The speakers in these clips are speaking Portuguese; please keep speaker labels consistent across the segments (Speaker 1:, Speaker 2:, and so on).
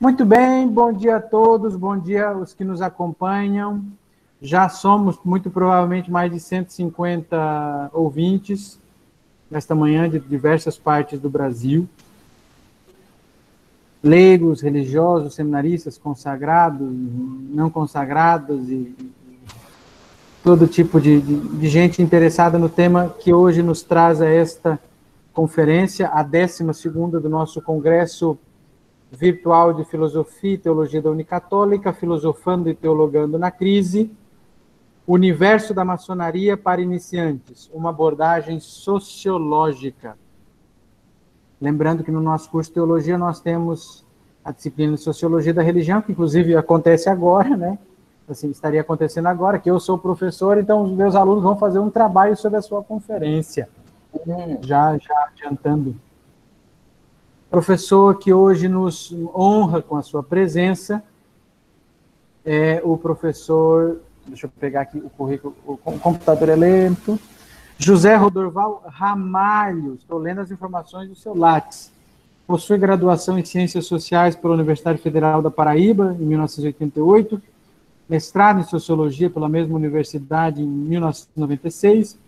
Speaker 1: Muito bem, bom dia a todos, bom dia aos que nos acompanham. Já somos, muito provavelmente, mais de 150 ouvintes nesta manhã de diversas partes do Brasil. Leigos, religiosos, seminaristas, consagrados, não consagrados e todo tipo de gente interessada no tema que hoje nos traz a esta conferência, a 12ª do nosso Congresso Virtual de Filosofia e Teologia da Unicatólica, Filosofando e Teologando na Crise, Universo da Maçonaria para Iniciantes, uma abordagem sociológica. Lembrando que no nosso curso de Teologia nós temos a disciplina de Sociologia da Religião, que inclusive acontece agora, né? Assim, estaria acontecendo agora, que eu sou professor, então os meus alunos vão fazer um trabalho sobre a sua conferência. Já adiantando. Professor que hoje nos honra com a sua presença é o professor, deixa eu pegar aqui o currículo, o computador é lento, José Rodorval Ramalho, estou lendo as informações do seu Lattes. Possui graduação em Ciências Sociais pela Universidade Federal da Paraíba, em 1988, mestrado em Sociologia pela mesma universidade em 1996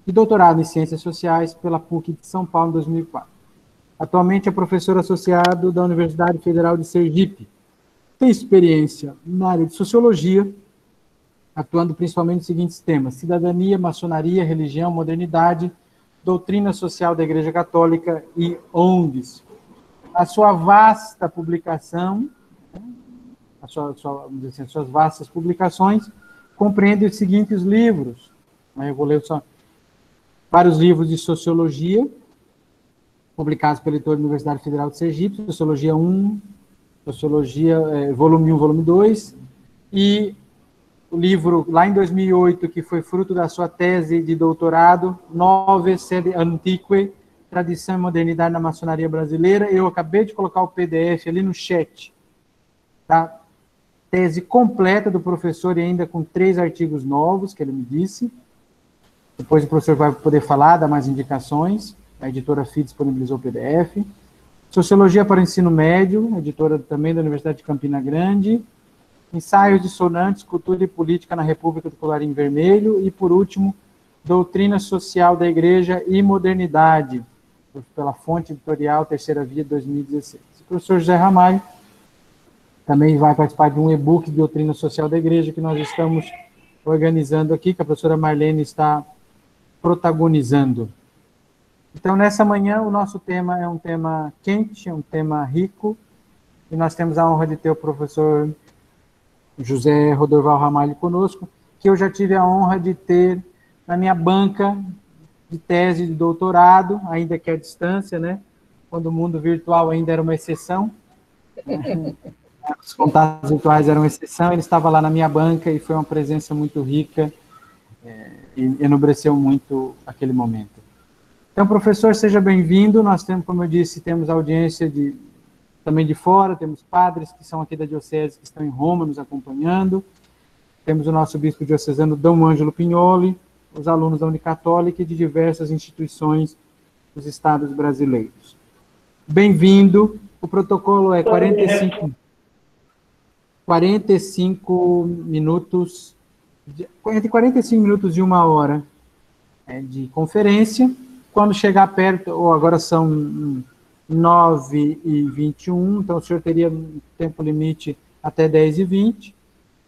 Speaker 1: e doutorado em Ciências Sociais pela PUC de São Paulo em 2004. Atualmente é professor associado da Universidade Federal de Sergipe. Tem experiência na área de Sociologia, atuando principalmente nos seguintes temas: cidadania, maçonaria, religião, modernidade, doutrina social da Igreja Católica e ONGs. A sua vasta publicação, vamos dizer assim, as suas vastas publicações, compreendem os seguintes livros. Eu vou ler só vários livros de Sociologia, publicados pela editora da Universidade Federal de Sergipe, Sociologia 1, Sociologia, volume 1, volume 2, e o livro, lá em 2008, que foi fruto da sua tese de doutorado, Nove Sede Antique, Tradição e Modernidade na Maçonaria Brasileira. Eu acabei de colocar o PDF ali no chat, tá? Tese completa do professor e ainda com 3 artigos novos, que ele me disse. Depois o professor vai poder falar, dar mais indicações. A editora FI disponibilizou o PDF. Sociologia para o Ensino Médio, editora também da Universidade de Campina Grande. Ensaios dissonantes, Cultura e Política na República do Colarinho Vermelho. E, por último, Doutrina Social da Igreja e Modernidade, pela fonte editorial Terceira Via, 2016. O professor José Ramalho também vai participar de um e-book de Doutrina Social da Igreja que nós estamos organizando aqui, que a professora Marlene está protagonizando. Então, nessa manhã, o nosso tema é um tema quente, é um tema rico, e nós temos a honra de ter o professor José Rodorval Ramalho conosco, que eu já tive a honra de ter na minha banca de tese de doutorado, ainda que à distância, né? Quando o mundo virtual ainda era uma exceção. Os contatos virtuais eram uma exceção, ele estava lá na minha banca e foi uma presença muito rica e enobreceu muito aquele momento. Então, professor, seja bem-vindo. Nós temos, como eu disse, temos audiência também de fora, temos padres que são aqui da diocese, que estão em Roma nos acompanhando, temos o nosso bispo diocesano, Dom Ângelo Pignoli, os alunos da Unicatólica e de diversas instituições dos estados brasileiros. Bem-vindo. O protocolo é 45 minutos, entre 45 minutos e 1 hora de conferência. Quando chegar perto, ou agora são 9h21, então o senhor teria tempo limite até 10h20,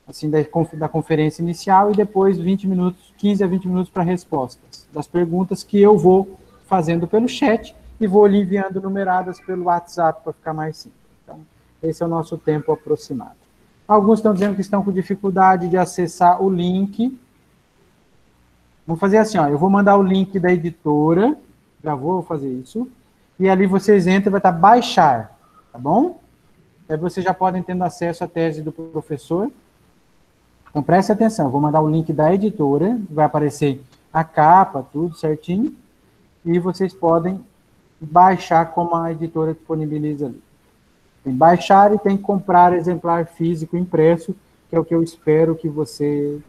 Speaker 1: assim, da conferência inicial, e depois 15 a 20 minutos para respostas das perguntas que eu vou fazendo pelo chat e vou lhe enviando numeradas pelo WhatsApp para ficar mais simples. Então, esse é o nosso tempo aproximado. Alguns estão dizendo que estão com dificuldade de acessar o link. Vamos fazer assim, ó, eu vou mandar o link da editora, já vou fazer isso, e ali vocês entram, vai estar baixar, tá bom? Aí vocês já podem ter acesso à tese do professor. Então, preste atenção, eu vou mandar o link da editora, vai aparecer a capa, tudo certinho, e vocês podem baixar como a editora disponibiliza ali. Tem baixar e tem comprar exemplar físico impresso, que é o que eu espero que você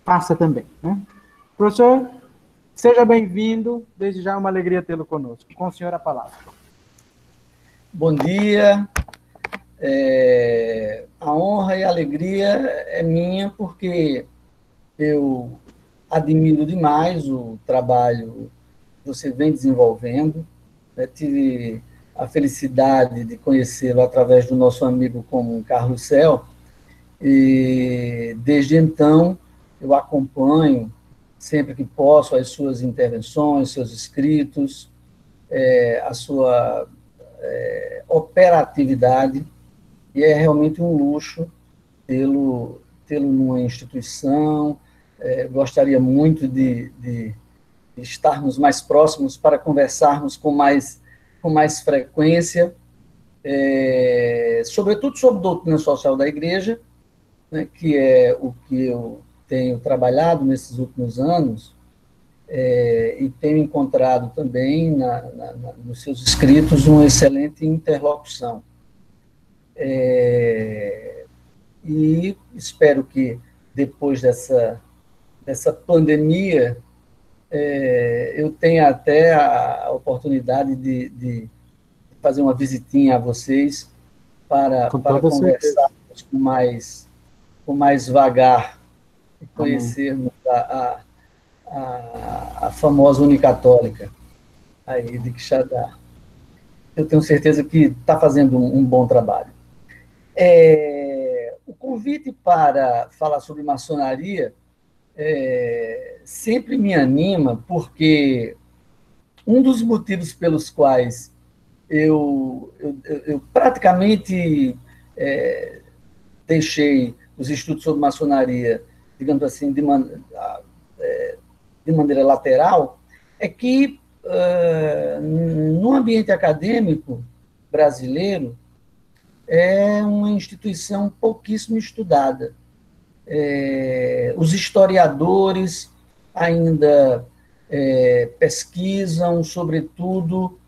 Speaker 1: faça também, né? Professor, seja bem-vindo, desde já é uma alegria tê-lo conosco. Com o senhor a palavra.
Speaker 2: Bom dia, A honra e a alegria é minha, porque eu admiro demais o trabalho que você vem desenvolvendo, né? Tive a felicidade de conhecê-lo através do nosso amigo comum, Carlos Cel, e desde então eu acompanho, sempre que posso, as suas intervenções, seus escritos, a sua operatividade, e é realmente um luxo tê-lo numa instituição. Gostaria muito de estarmos mais próximos para conversarmos com mais frequência, sobretudo sobre doutrina social da Igreja, né, que é o que eu tenho trabalhado nesses últimos anos, e tenho encontrado também nos seus escritos uma excelente interlocução. E espero que depois dessa pandemia eu tenha até a oportunidade de fazer uma visitinha a vocês para
Speaker 1: certeza.
Speaker 2: conversarmos com mais vagar e
Speaker 1: Amém.
Speaker 2: conhecermos a famosa Unicatólica aí de Quixadá. Eu tenho certeza que está fazendo um bom trabalho. O convite para falar sobre maçonaria sempre me anima, porque um dos motivos pelos quais eu praticamente deixei os estudos sobre maçonaria, digamos assim, de maneira lateral, é que, no ambiente acadêmico brasileiro, é uma instituição pouquíssimo estudada. Os historiadores ainda pesquisam, sobretudo,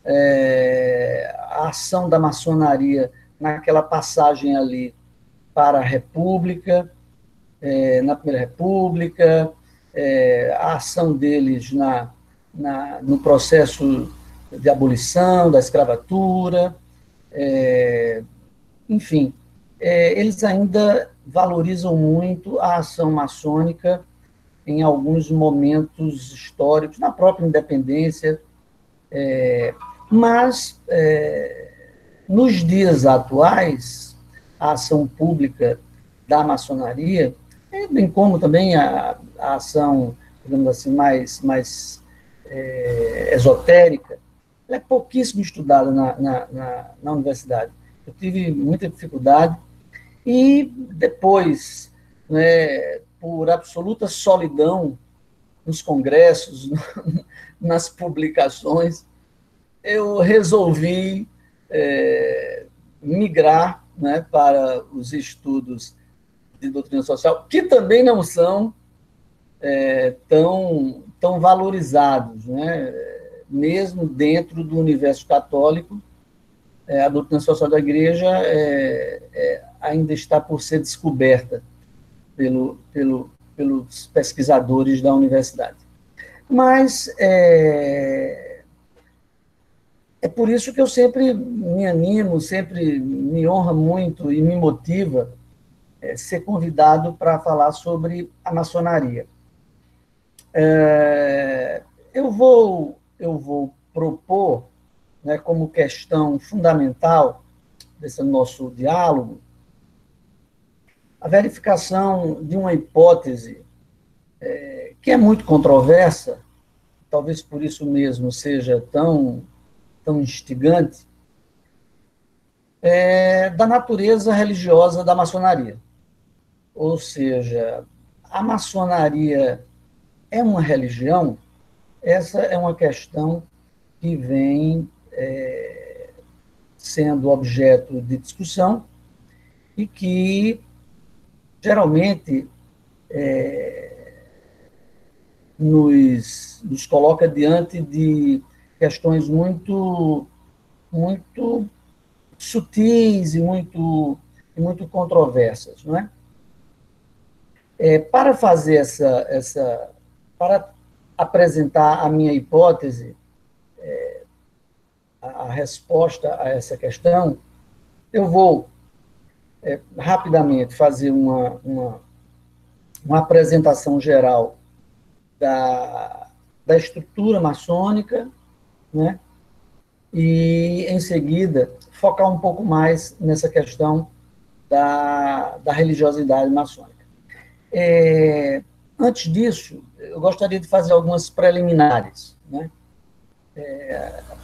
Speaker 2: a ação da maçonaria naquela passagem ali para a República, na Primeira República, a ação deles no processo de abolição da escravatura, enfim, eles ainda valorizam muito a ação maçônica em alguns momentos históricos, na própria independência, mas, nos dias atuais, a ação pública da maçonaria, bem como também a ação, digamos assim, mais esotérica, ela é pouquíssimo estudada na universidade. Eu tive muita dificuldade, e depois, né, por absoluta solidão nos congressos, nas publicações, eu resolvi migrar, né, para os estudos de doutrina social, que também não são tão valorizados, né? Mesmo dentro do universo católico, a doutrina social da Igreja ainda está por ser descoberta pelos pesquisadores da universidade. Mas é por isso que eu sempre me animo, sempre me honra muito e me motiva ser convidado para falar sobre a maçonaria. Eu vou propor, né, como questão fundamental desse nosso diálogo, a verificação de uma hipótese que é muito controversa, talvez por isso mesmo seja tão instigante, da natureza religiosa da maçonaria. Ou seja, a maçonaria é uma religião? Essa é uma questão que vem sendo objeto de discussão e que, geralmente, nos coloca diante de questões muito sutis e muito controversas, não é? Para fazer para apresentar a minha hipótese, a resposta a essa questão, Eu vou rapidamente fazer uma apresentação geral da estrutura maçônica, né? E, em seguida, focar um pouco mais nessa questão da religiosidade maçônica. Antes disso, eu gostaria de fazer algumas preliminares, né?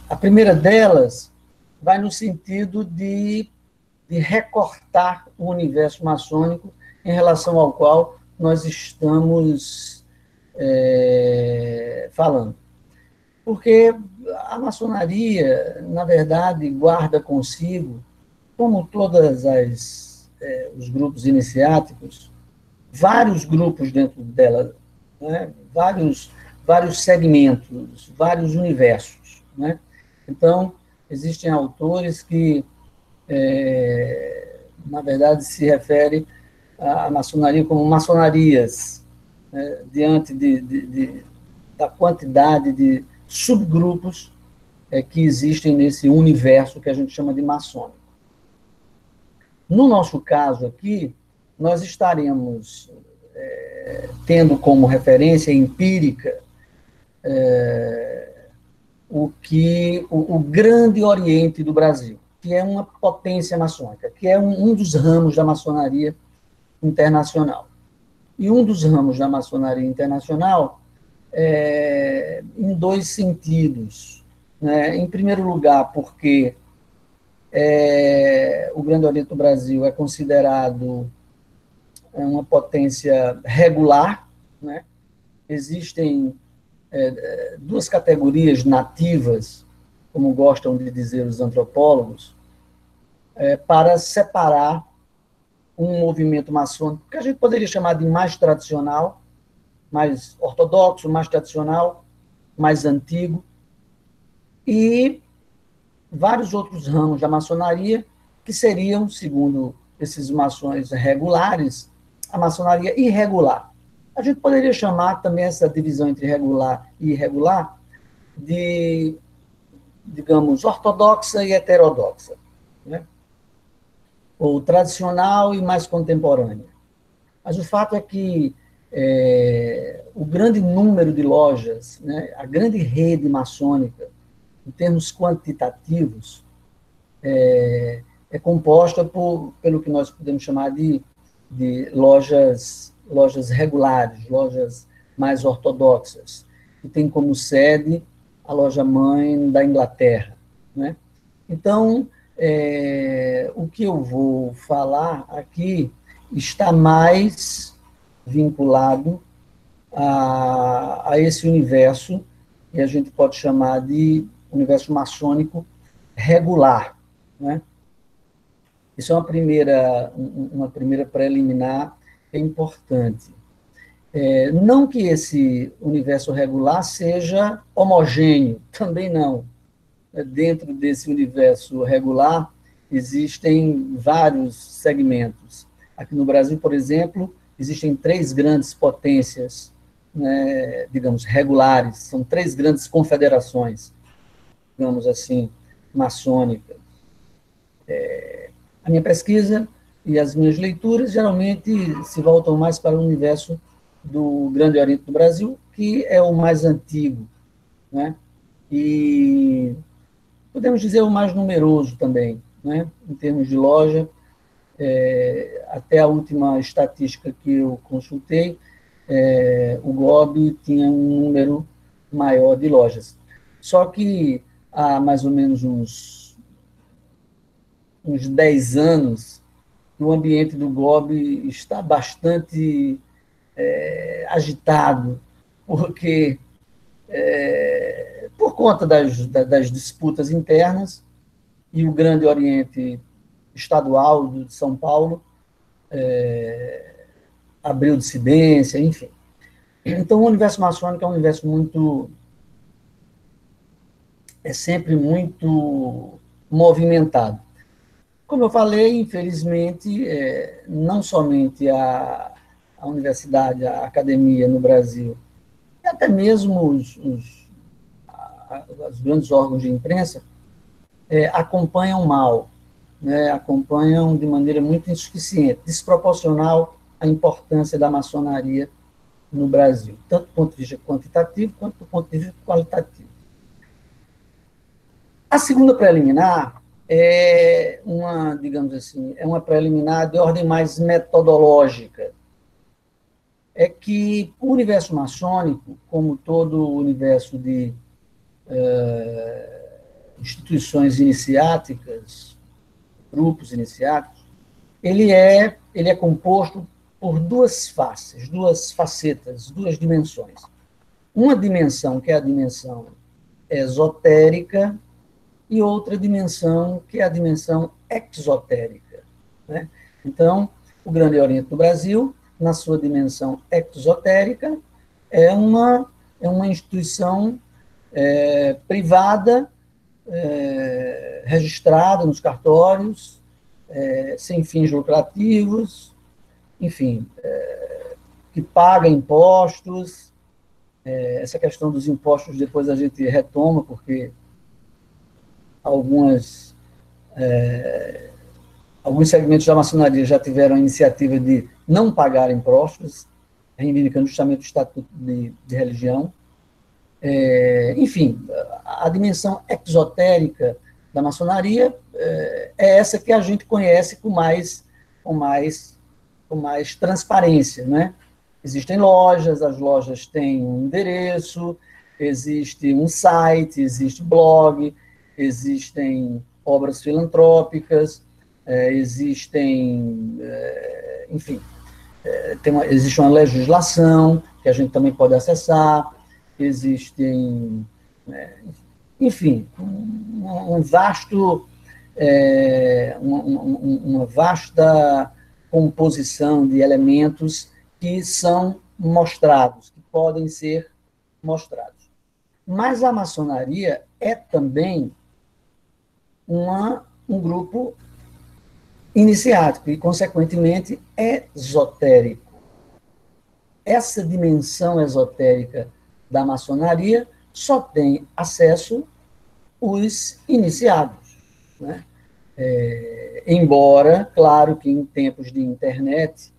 Speaker 2: A primeira delas vai no sentido de recortar o universo maçônico em relação ao qual nós estamos falando. Porque a maçonaria, na verdade, guarda consigo, como todas os grupos iniciáticos, vários grupos dentro dela, né? vários segmentos, vários universos, né? Então, existem autores que, na verdade, se referem à maçonaria como maçonarias, né? Diante da quantidade de subgrupos que existem nesse universo que a gente chama de maçônico. No nosso caso aqui, nós estaremos tendo como referência empírica o Grande Oriente do Brasil, que é uma potência maçônica, que é um dos ramos da maçonaria internacional. E um dos ramos da maçonaria internacional em dois sentidos, né? Em primeiro lugar, porque o Grande Oriente do Brasil é considerado uma potência regular, né? Existem duas categorias nativas, como gostam de dizer os antropólogos, para separar um movimento maçônico, que a gente poderia chamar de mais tradicional, mais ortodoxo, mais tradicional, mais antigo, e vários outros ramos da maçonaria, que seriam, segundo esses maçons regulares, a maçonaria irregular. A gente poderia chamar também essa divisão entre regular e irregular de, digamos, ortodoxa e heterodoxa, né? Ou tradicional e mais contemporânea. Mas o fato é que o grande número de lojas, né, a grande rede maçônica, em termos quantitativos, é composta pelo que nós podemos chamar de lojas regulares, lojas mais ortodoxas, que tem como sede a loja-mãe da Inglaterra, né? Então, o que eu vou falar aqui está mais vinculado a esse universo, que a gente pode chamar de universo maçônico regular, né? Isso é uma primeira preliminar importante. Não que esse universo regular seja homogêneo, também não. Dentro desse universo regular, existem vários segmentos. Aqui no Brasil, por exemplo, existem 3 grandes potências, né, digamos, regulares, são 3 grandes confederações, digamos assim, maçônicas. A minha pesquisa e as minhas leituras geralmente se voltam mais para o universo do Grande Oriente do Brasil, que é o mais antigo, né? E podemos dizer o mais numeroso também, né? Em termos de loja. Até a última estatística que eu consultei, o GOB tinha um número maior de lojas. Só que há mais ou menos uns 10 anos, o ambiente do GOB está bastante agitado, porque por conta das disputas internas, e o Grande Oriente estadual de São Paulo abriu dissidência, enfim. Então, o universo maçônico é um universo sempre muito movimentado. Como eu falei, infelizmente, não somente a universidade, a academia no Brasil, e até mesmo os grandes órgãos de imprensa, acompanham mal né, acompanham de maneira muito insuficiente, desproporcional à importância da maçonaria no Brasil, tanto do ponto de vista quantitativo quanto do ponto de vista qualitativo. A segunda preliminar é uma, digamos assim, é uma preliminar de ordem mais metodológica. É que o universo maçônico, como todo o universo de instituições iniciáticas, grupos iniciáticos, ele é composto por duas faces, duas facetas, duas dimensões. Uma dimensão que é a dimensão esotérica e outra dimensão que é a dimensão exotérica, né? Então, o Grande Oriente do Brasil, na sua dimensão exotérica, é uma instituição privada, registrada nos cartórios, sem fins lucrativos, enfim, que paga impostos. Essa questão dos impostos depois a gente retoma, porque alguns segmentos da maçonaria já tiveram a iniciativa de não pagar impostos, reivindicando justamente o estatuto de religião. Enfim, a dimensão exotérica da maçonaria é essa que a gente conhece com mais transparência, né? Existem lojas, as lojas têm um endereço, existe um site, existe blog, existem obras filantrópicas, existem, enfim, existe uma legislação que a gente também pode acessar, existem, enfim, uma vasta composição de elementos que são mostrados, que podem ser mostrados. Mas a maçonaria é também um grupo iniciático e, consequentemente, esotérico. Essa dimensão esotérica da maçonaria só tem acesso os iniciados, né? Embora, claro que em tempos de internet,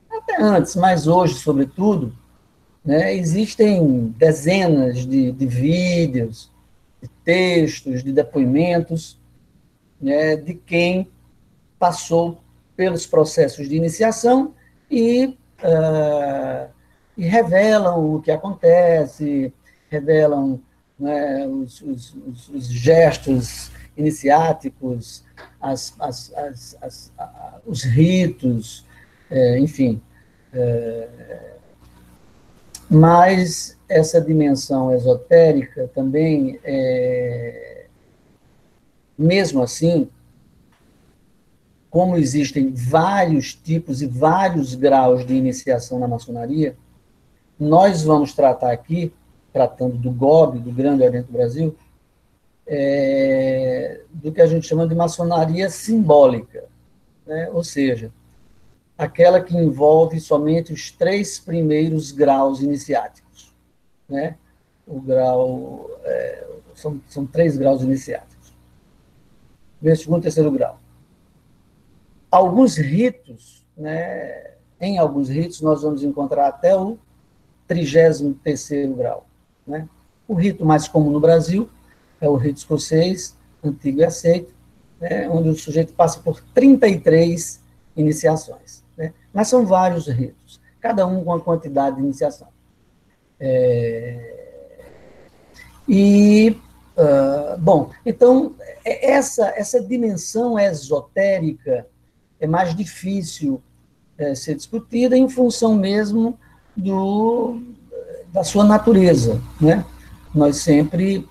Speaker 2: até antes, mas hoje, sobretudo, né, existem dezenas de vídeos, de textos, de depoimentos, né, de quem passou pelos processos de iniciação e revelam o que acontece, revelam, né, os gestos iniciáticos, os ritos, enfim. Mas essa dimensão esotérica também, mesmo assim, como existem vários tipos e vários graus de iniciação na maçonaria, nós vamos tratar aqui, tratando do GOB, do Grande Oriente do Brasil, do que a gente chama de maçonaria simbólica, né? Ou seja, aquela que envolve somente os 3 primeiros graus iniciáticos, né? O grau, são 3 graus iniciáticos. Primeiro, segundo, terceiro grau. Alguns ritos, né? Em alguns ritos, nós vamos encontrar até o 33º grau, né? O rito mais comum no Brasil é o rito escocês, antigo e aceito, né? Onde o sujeito passa por 33 iniciações, né? Mas são vários ritos, cada um com a quantidade de iniciação. Bom, então, essa dimensão esotérica é mais difícil ser discutida em função mesmo da sua natureza, né? Nós sempre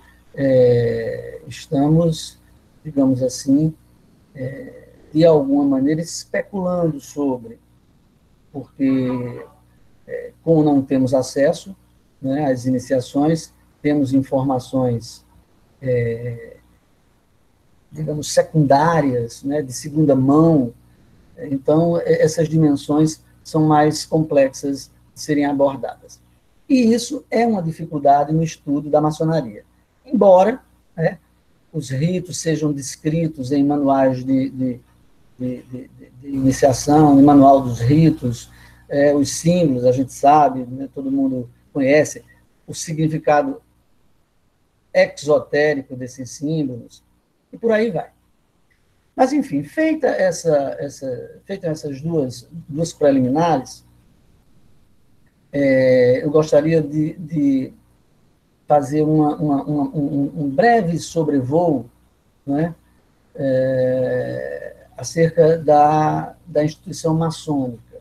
Speaker 2: estamos, digamos assim, de alguma maneira especulando sobre, porque como não temos acesso, né, às iniciações, temos informações, digamos, secundárias, né, de segunda mão, então essas dimensões são mais complexas de serem abordadas. E isso é uma dificuldade no estudo da maçonaria. Embora, né, os ritos sejam descritos em manuais de iniciação, em manual dos ritos, os símbolos, a gente sabe, né, todo mundo conhece o significado exotérico desses símbolos, e por aí vai. Mas, enfim, feitas essas duas preliminares, eu gostaria de fazer um breve sobrevoo, né, acerca da instituição maçônica.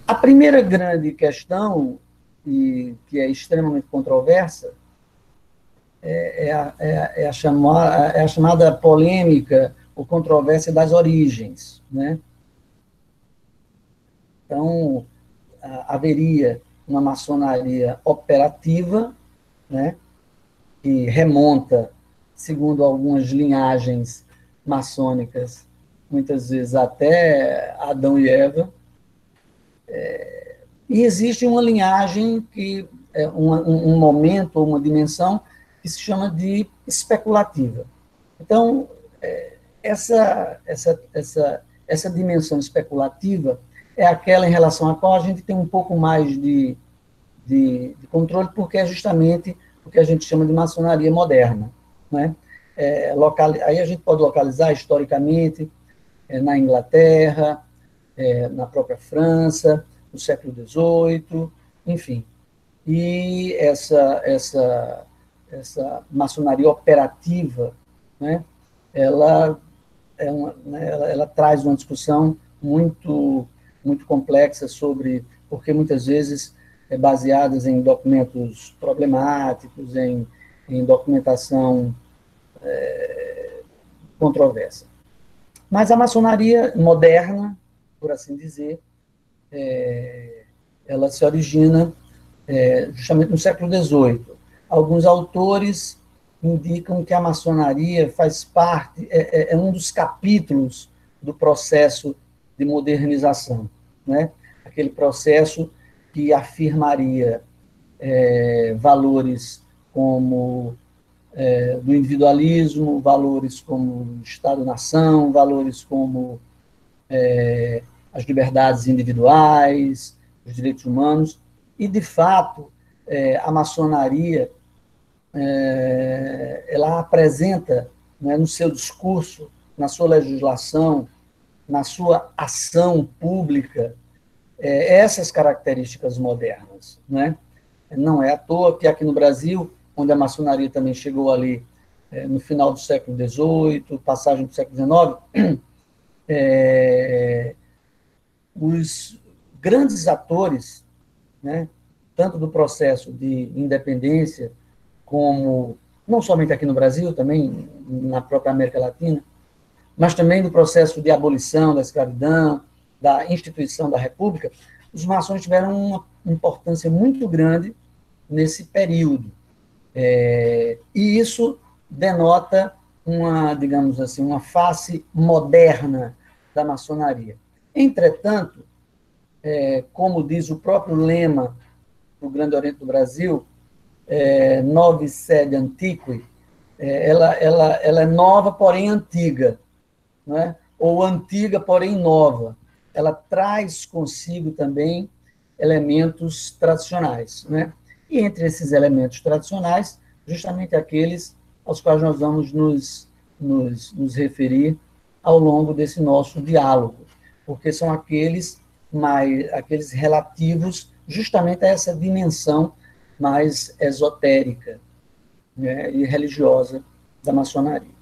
Speaker 2: A primeira grande questão, e que é extremamente controversa, é a chamada polêmica ou controvérsia das origens, né? Então, haveria uma maçonaria operativa, né, que remonta, segundo algumas linhagens maçônicas, muitas vezes até Adão e Eva, e existe uma linhagem que é um momento ou uma dimensão que se chama de especulativa. Então, essa dimensão especulativa é aquela em relação à qual a gente tem um pouco mais de controle, porque é justamente o que a gente chama de maçonaria moderna, né? Aí a gente pode localizar historicamente na Inglaterra, na própria França, no século XVIII, enfim. E essa maçonaria operativa, né, ela traz uma discussão muito complexa sobre, porque muitas vezes baseadas em documentos problemáticos, em documentação controversa. Mas a maçonaria moderna, por assim dizer, ela se origina justamente no século XVIII. Alguns autores indicam que a maçonaria faz parte, é um dos capítulos do processo de modernização, né? Aquele processo que afirmaria valores como do individualismo, valores como Estado-nação, valores como as liberdades individuais, os direitos humanos, e, de fato, a maçonaria ela apresenta, né, no seu discurso, na sua legislação, na sua ação pública, essas características modernas, né? Não é à toa que aqui no Brasil, onde a maçonaria também chegou ali no final do século XVIII, passagem do século XIX, os grandes atores, né, tanto do processo de independência, como, não somente aqui no Brasil, também na própria América Latina, mas também do processo de abolição da escravidão, da instituição da República, os maçons tiveram uma importância muito grande nesse período. E isso denota digamos assim, uma face moderna da maçonaria. Entretanto, como diz o próprio lema do Grande Oriente do Brasil, Novi sed antiqui, ela é nova, porém antiga, não é? Ou antiga, porém nova. Ela traz consigo também elementos tradicionais, né? E entre esses elementos tradicionais, justamente aqueles aos quais nós vamos nos referir ao longo desse nosso diálogo, porque são aqueles relativos justamente a essa dimensão mais esotérica, né, e religiosa da maçonaria.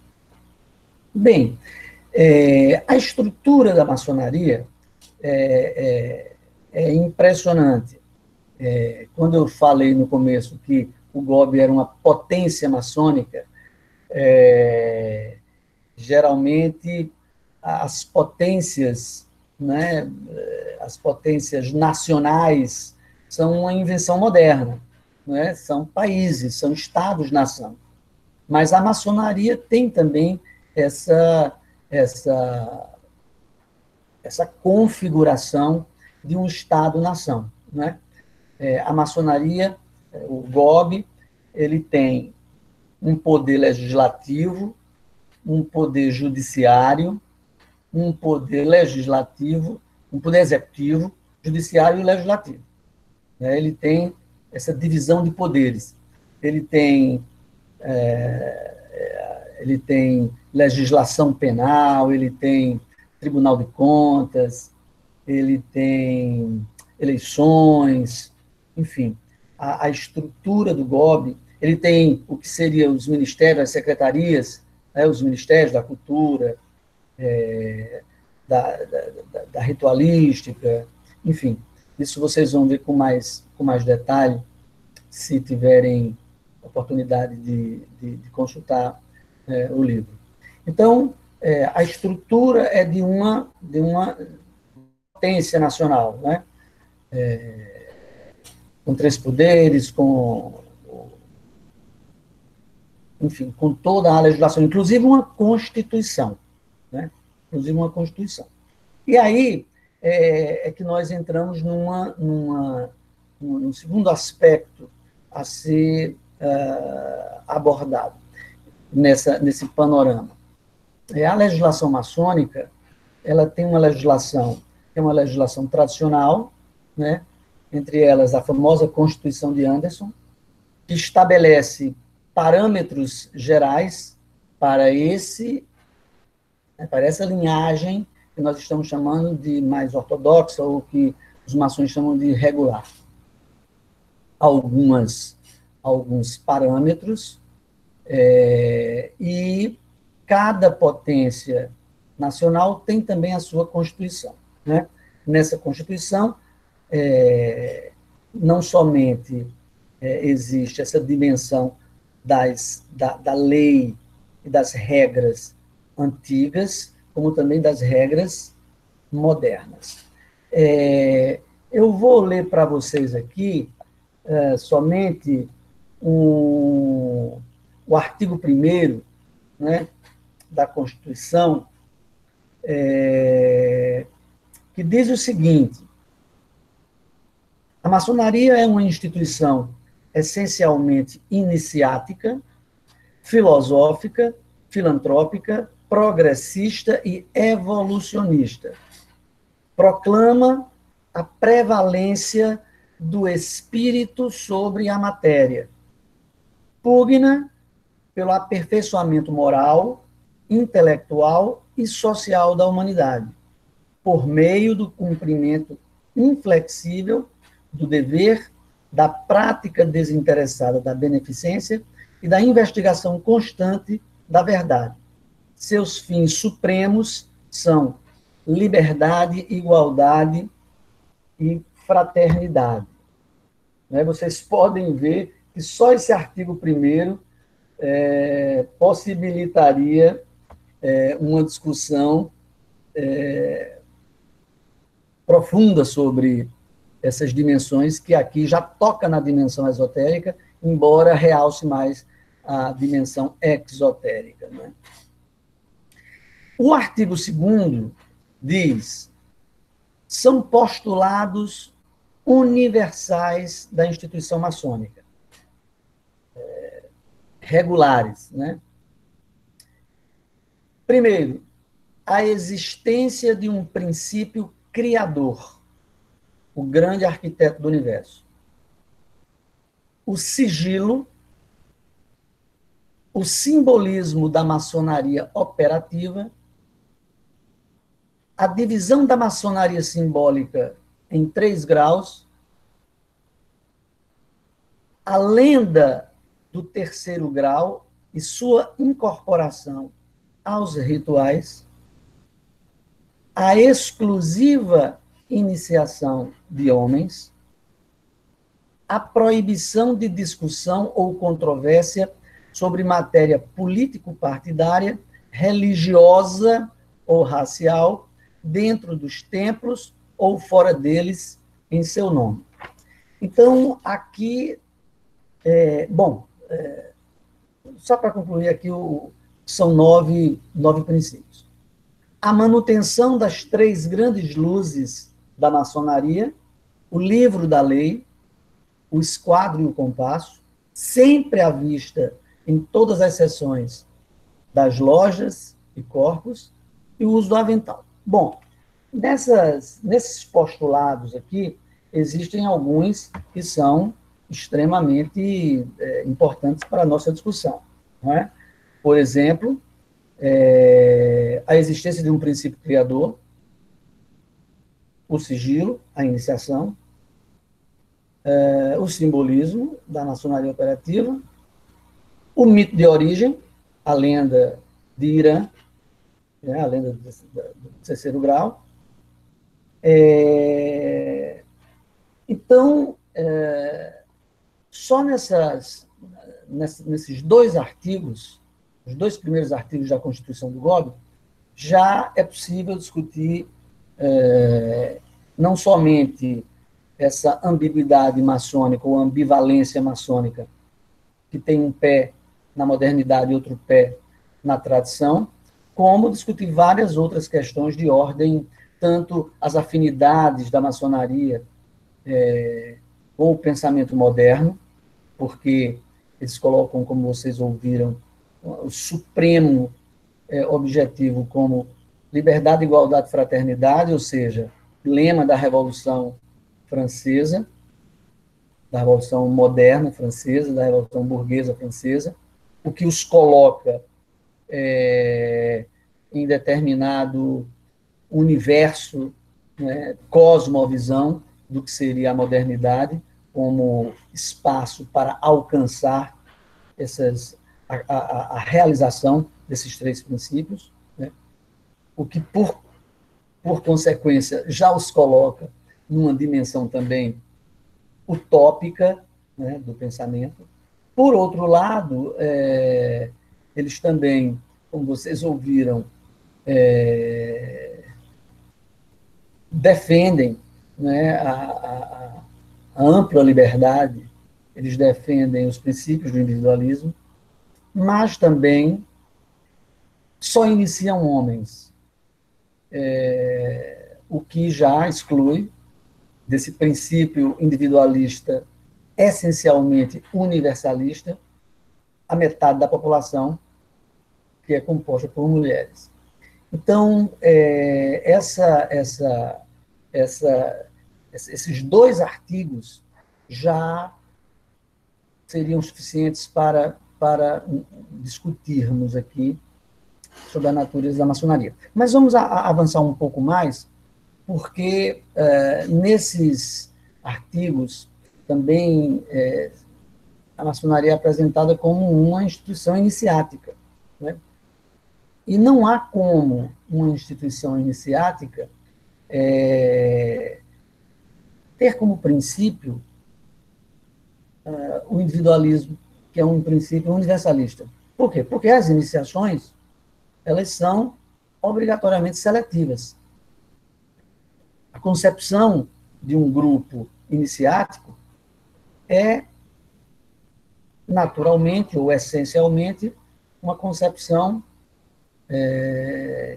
Speaker 2: Bem, a estrutura da maçonaria é impressionante. Quando eu falei no começo que o GOB era uma potência maçônica, geralmente as potências, né, as potências nacionais são uma invenção moderna, né? São países, são estados-nação. Mas a maçonaria tem também essa configuração de um Estado-nação, né? A maçonaria, o GOB, ele tem um poder legislativo, um poder judiciário, um poder legislativo, um poder executivo, judiciário e legislativo. Ele tem essa divisão de poderes. Ele tem legislação penal, ele tem Tribunal de Contas, ele tem eleições, enfim, a estrutura do GOB, ele tem o que seriam os ministérios, as secretarias, os ministérios da cultura, da ritualística, enfim, isso vocês vão ver com mais detalhe, se tiverem oportunidade de consultar o livro. Então, a estrutura é de uma potência nacional, né? Com 3 poderes, enfim, com toda a legislação, inclusive uma Constituição, né? Inclusive uma Constituição. E aí é que nós entramos num segundo aspecto a ser abordado nesse panorama. A legislação maçônica, ela tem uma legislação tradicional, né? Entre elas a famosa Constituição de Anderson, que estabelece parâmetros gerais para essa linhagem que nós estamos chamando de mais ortodoxa, ou que os maçons chamam de regular. Alguns parâmetros, e cada potência nacional tem também a sua Constituição, né? Nessa Constituição, não somente existe essa dimensão da lei e das regras antigas, como também das regras modernas. Eu vou ler para vocês aqui somente o artigo 1º, né, da Constituição, que diz o seguinte: a maçonaria é uma instituição essencialmente iniciática, filosófica, filantrópica, progressista e evolucionista. Proclama a prevalência do espírito sobre a matéria. Pugna pelo aperfeiçoamento moral, intelectual e social da humanidade, por meio do cumprimento inflexível do dever, da prática desinteressada da beneficência e da investigação constante da verdade. Seus fins supremos são liberdade, igualdade e fraternidade. Vocês podem ver que só esse artigo 1º possibilitaria uma discussão profunda sobre essas dimensões, que aqui já toca na dimensão esotérica, embora realce mais a dimensão exotérica, né? O artigo 2º diz: são postulados universais da instituição maçônica, regulares, né? Primeiro, a existência de um princípio criador, o grande arquiteto do universo. O sigilo, o simbolismo da maçonaria operativa, a divisão da maçonaria simbólica em 3 graus, a lenda do 3º grau e sua incorporação aos rituais, a exclusiva iniciação de homens, a proibição de discussão ou controvérsia sobre matéria político-partidária, religiosa ou racial, dentro dos templos ou fora deles, em seu nome. Então, aqui, só para concluir aqui, são 9 princípios. A manutenção das 3 grandes luzes da maçonaria, o livro da lei, o esquadro e o compasso, sempre à vista em todas as sessões das lojas e corpos, e o uso do avental. Bom, nesses postulados aqui, existem alguns que são extremamente importantes para a nossa discussão. Não é? Por exemplo, a existência de um princípio criador, o sigilo, a iniciação, o simbolismo da maçonaria operativa, o mito de origem, a lenda de Irã, a lenda do terceiro grau. Então, só nesses dois artigos, os dois primeiros artigos da Constituição do GOB, já é possível discutir não somente essa ambiguidade maçônica ou ambivalência maçônica, que tem um pé na modernidade e outro pé na tradição, como discutir várias outras questões de ordem, tanto as afinidades da maçonaria com o pensamento moderno, porque eles colocam, como vocês ouviram, o supremo objetivo como liberdade, igualdade e fraternidade, ou seja, lema da Revolução Francesa, da Revolução Moderna Francesa, da Revolução Burguesa Francesa, o que os coloca em determinado universo, cosmovisão do que seria a modernidade, como espaço para alcançar a realização desses três princípios, né? O que, por consequência, já os coloca numa dimensão também utópica, né, do pensamento. Por outro lado, eles também, como vocês ouviram, defendem, né, a ampla liberdade, eles defendem os princípios do individualismo, mas também só iniciam homens, o que já exclui desse princípio individualista essencialmente universalista a metade da população, que é composta por mulheres. Então, esses dois artigos já seriam suficientes para discutirmos aqui sobre a natureza da maçonaria. Mas vamos avançar um pouco mais, porque nesses artigos também a maçonaria é apresentada como uma instituição iniciática, né? E não há como uma instituição iniciática ter como princípio o individualismo, que é um princípio universalista. Por quê? Porque as iniciações, elas são obrigatoriamente seletivas. A concepção de um grupo iniciático é, naturalmente ou essencialmente, uma concepção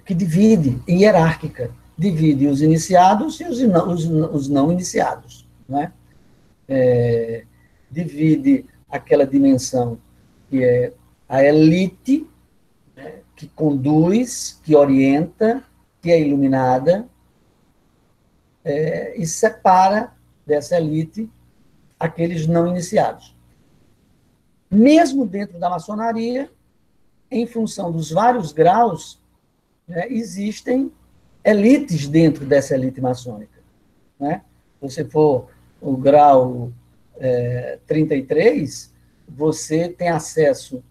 Speaker 2: que divide, hierárquica, divide os iniciados e os não iniciados, né? Divide aquela dimensão que é a elite, né, que conduz, que orienta, que é iluminada, e separa dessa elite aqueles não iniciados. Mesmo dentro da maçonaria, em função dos vários graus, né, existem elites dentro dessa elite maçônica, né? Se você for o grau 33, você tem acesso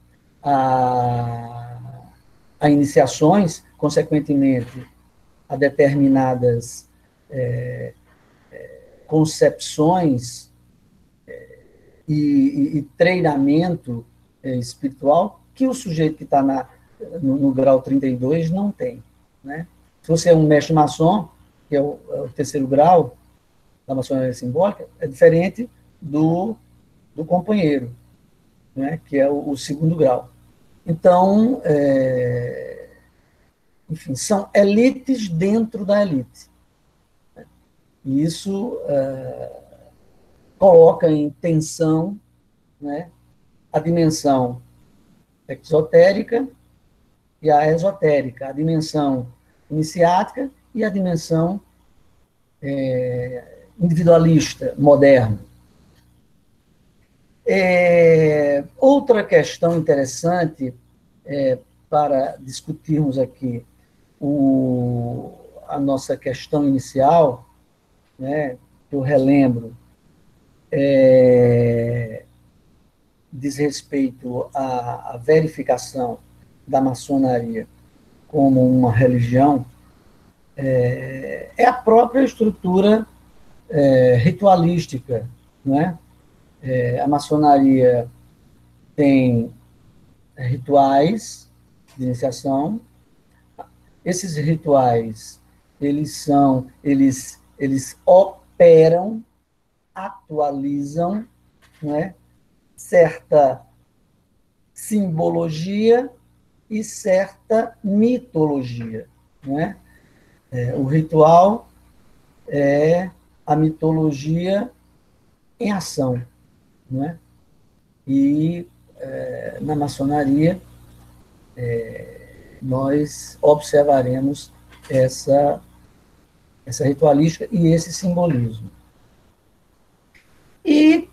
Speaker 2: a iniciações, consequentemente, a determinadas concepções e treinamento espiritual que o sujeito que está no grau 32 não tem, né? Se você é um mestre maçom, que é o terceiro grau da maçonaria simbólica, é diferente do companheiro, né, que é o segundo grau. Então, enfim, são elites dentro da elite. E isso coloca em tensão, né, a dimensão exotérica e a esotérica, a dimensão iniciática e a dimensão individualista, moderna. Outra questão interessante para discutirmos aqui a nossa questão inicial, né, que eu relembro, diz respeito à verificação da maçonaria como uma religião, é a própria estrutura ritualística, não é? A maçonaria tem rituais de iniciação. Esses rituais, eles operam, atualizam, não é? Certa simbologia e certa mitologia, não é? O ritual é a mitologia em ação, não é? E na maçonaria nós observaremos essa ritualística e esse simbolismo. E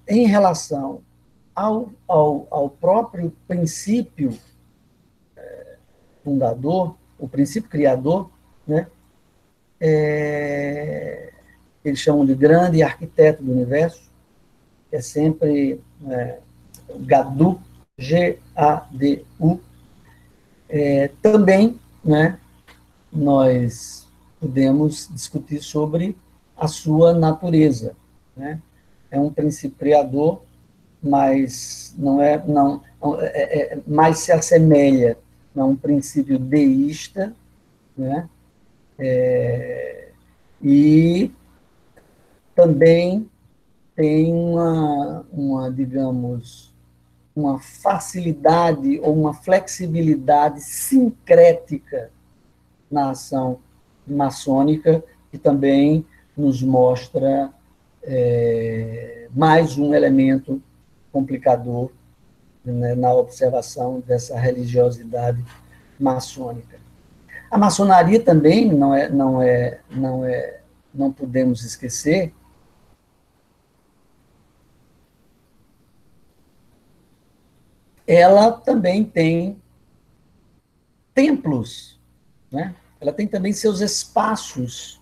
Speaker 2: em relação ao próprio princípio fundador, o princípio criador, né? Eles chamam de grande arquiteto do universo, que é sempre Gadu, G-A-D-U. Também, né, nós podemos discutir sobre a sua natureza, né? É um princípio criador, mas mais se assemelha a um princípio deísta, né? E também tem digamos, uma facilidade ou uma flexibilidade sincrética na ação maçônica, que também nos mostra mais um elemento complicador, né, na observação dessa religiosidade maçônica. A maçonaria também não podemos esquecer ela também tem templos, né? Ela tem também seus espaços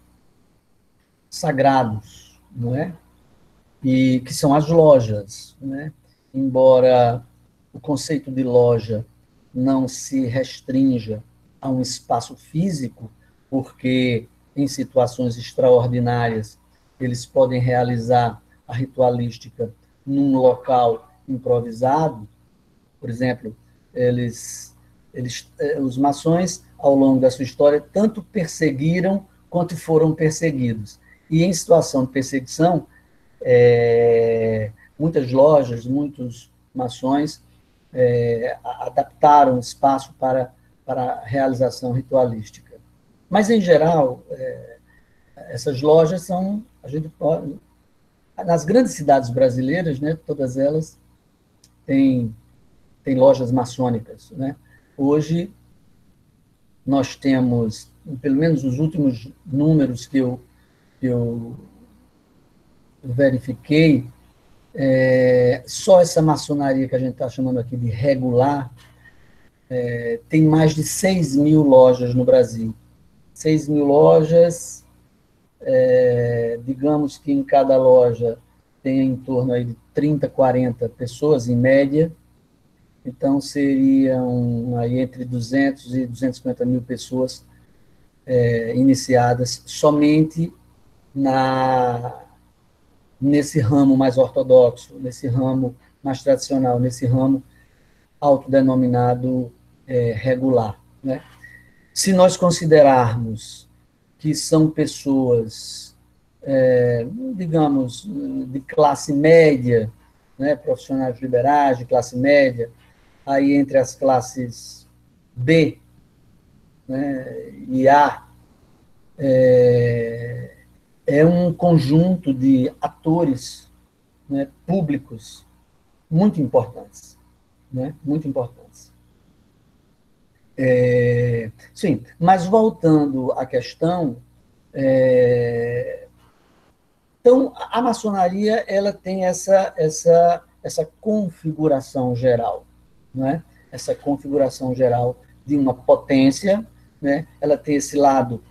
Speaker 2: sagrados, não é? E que são as lojas, né? Embora o conceito de loja não se restrinja a um espaço físico, porque em situações extraordinárias eles podem realizar a ritualística num local improvisado. Por exemplo, os maçons, ao longo da sua história, tanto perseguiram quanto foram perseguidos. E em situação de perseguição, muitas lojas, muitos maçons adaptaram o espaço para a realização ritualística. Mas, em geral, essas lojas são, nas grandes cidades brasileiras, né, todas elas têm lojas maçônicas, né? Hoje, nós temos, pelo menos os últimos números que eu verifiquei, só essa maçonaria que a gente está chamando aqui de regular, tem mais de 6.000 lojas no Brasil. 6.000 lojas, digamos que em cada loja tem em torno aí de 30, 40 pessoas, em média. Então, seriam aí entre 200 e 250 mil pessoas iniciadas somente nesse ramo mais ortodoxo, nesse ramo mais tradicional, nesse ramo autodenominado regular, né? Se nós considerarmos que são pessoas, digamos, de classe média, né, profissionais liberais de classe média, aí entre as classes B, né, e A, é um conjunto de atores, né, públicos muito importantes, né? Muito importantes. Sim, mas voltando à questão, então, a maçonaria ela tem essa configuração geral, não é? Essa configuração geral de uma potência, né? Ela tem esse lado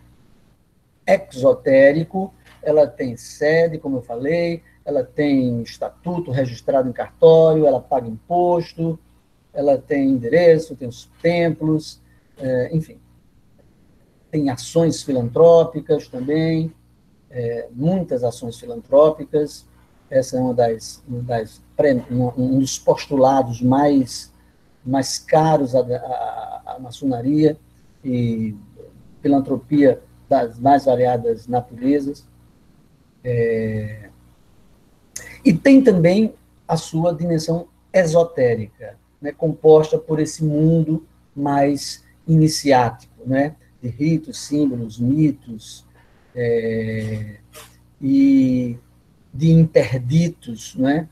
Speaker 2: exotérico, ela tem sede, como eu falei, ela tem estatuto registrado em cartório, ela paga imposto, ela tem endereço, tem os templos, enfim, tem ações filantrópicas também, muitas ações filantrópicas. Essa é um dos postulados mais caros à maçonaria, e filantropia das mais variadas naturezas. E tem também a sua dimensão esotérica, né, composta por esse mundo mais iniciático, né, de ritos, símbolos, mitos, e de interditos, né,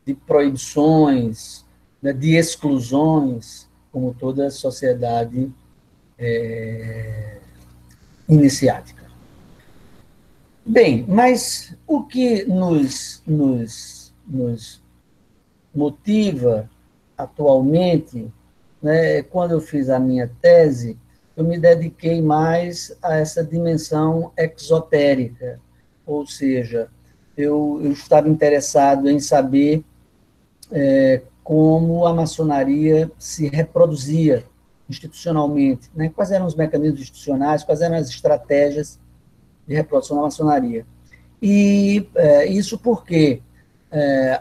Speaker 2: de proibições, né, de exclusões, como toda sociedade iniciática. Bem, mas o que nos motiva atualmente, né, quando eu fiz a minha tese, eu me dediquei mais a essa dimensão exotérica, ou seja, eu estava interessado em saber como a maçonaria se reproduzia institucionalmente, né? Quais eram os mecanismos institucionais, quais eram as estratégias de reprodução da maçonaria. E isso porque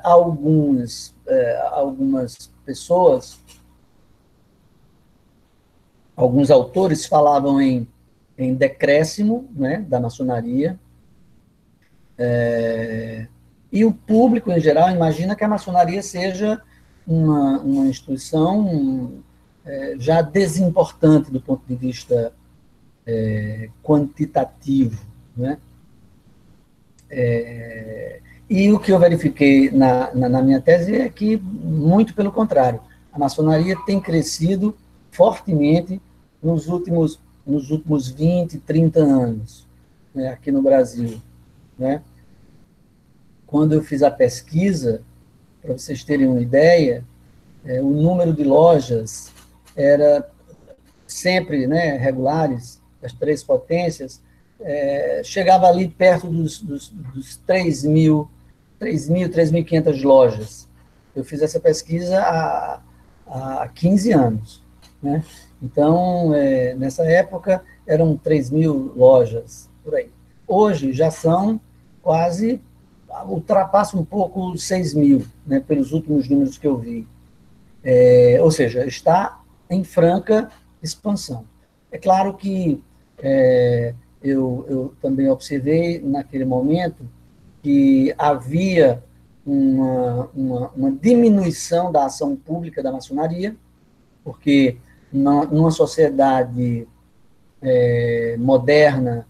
Speaker 2: algumas pessoas, alguns autores falavam em decréscimo, né, da maçonaria, e o público, em geral, imagina que a maçonaria seja uma instituição já desimportante do ponto de vista quantitativo, né? E o que eu verifiquei na minha tese é que, muito pelo contrário, a maçonaria tem crescido fortemente nos últimos 20, 30 anos, né, aqui no Brasil, né? Quando eu fiz a pesquisa, para vocês terem uma ideia, o número de lojas era sempre, né, regulares, das três potências, chegava ali perto dos 3.500 lojas. Eu fiz essa pesquisa há 15 anos, né? Então, nessa época, eram 3.000 lojas, por aí. Hoje, já são quase, ultrapassa um pouco 6.000, né, pelos últimos números que eu vi. Ou seja, está em franca expansão. É claro que eu também observei, naquele momento, que havia uma diminuição da ação pública da maçonaria, porque numa sociedade moderna,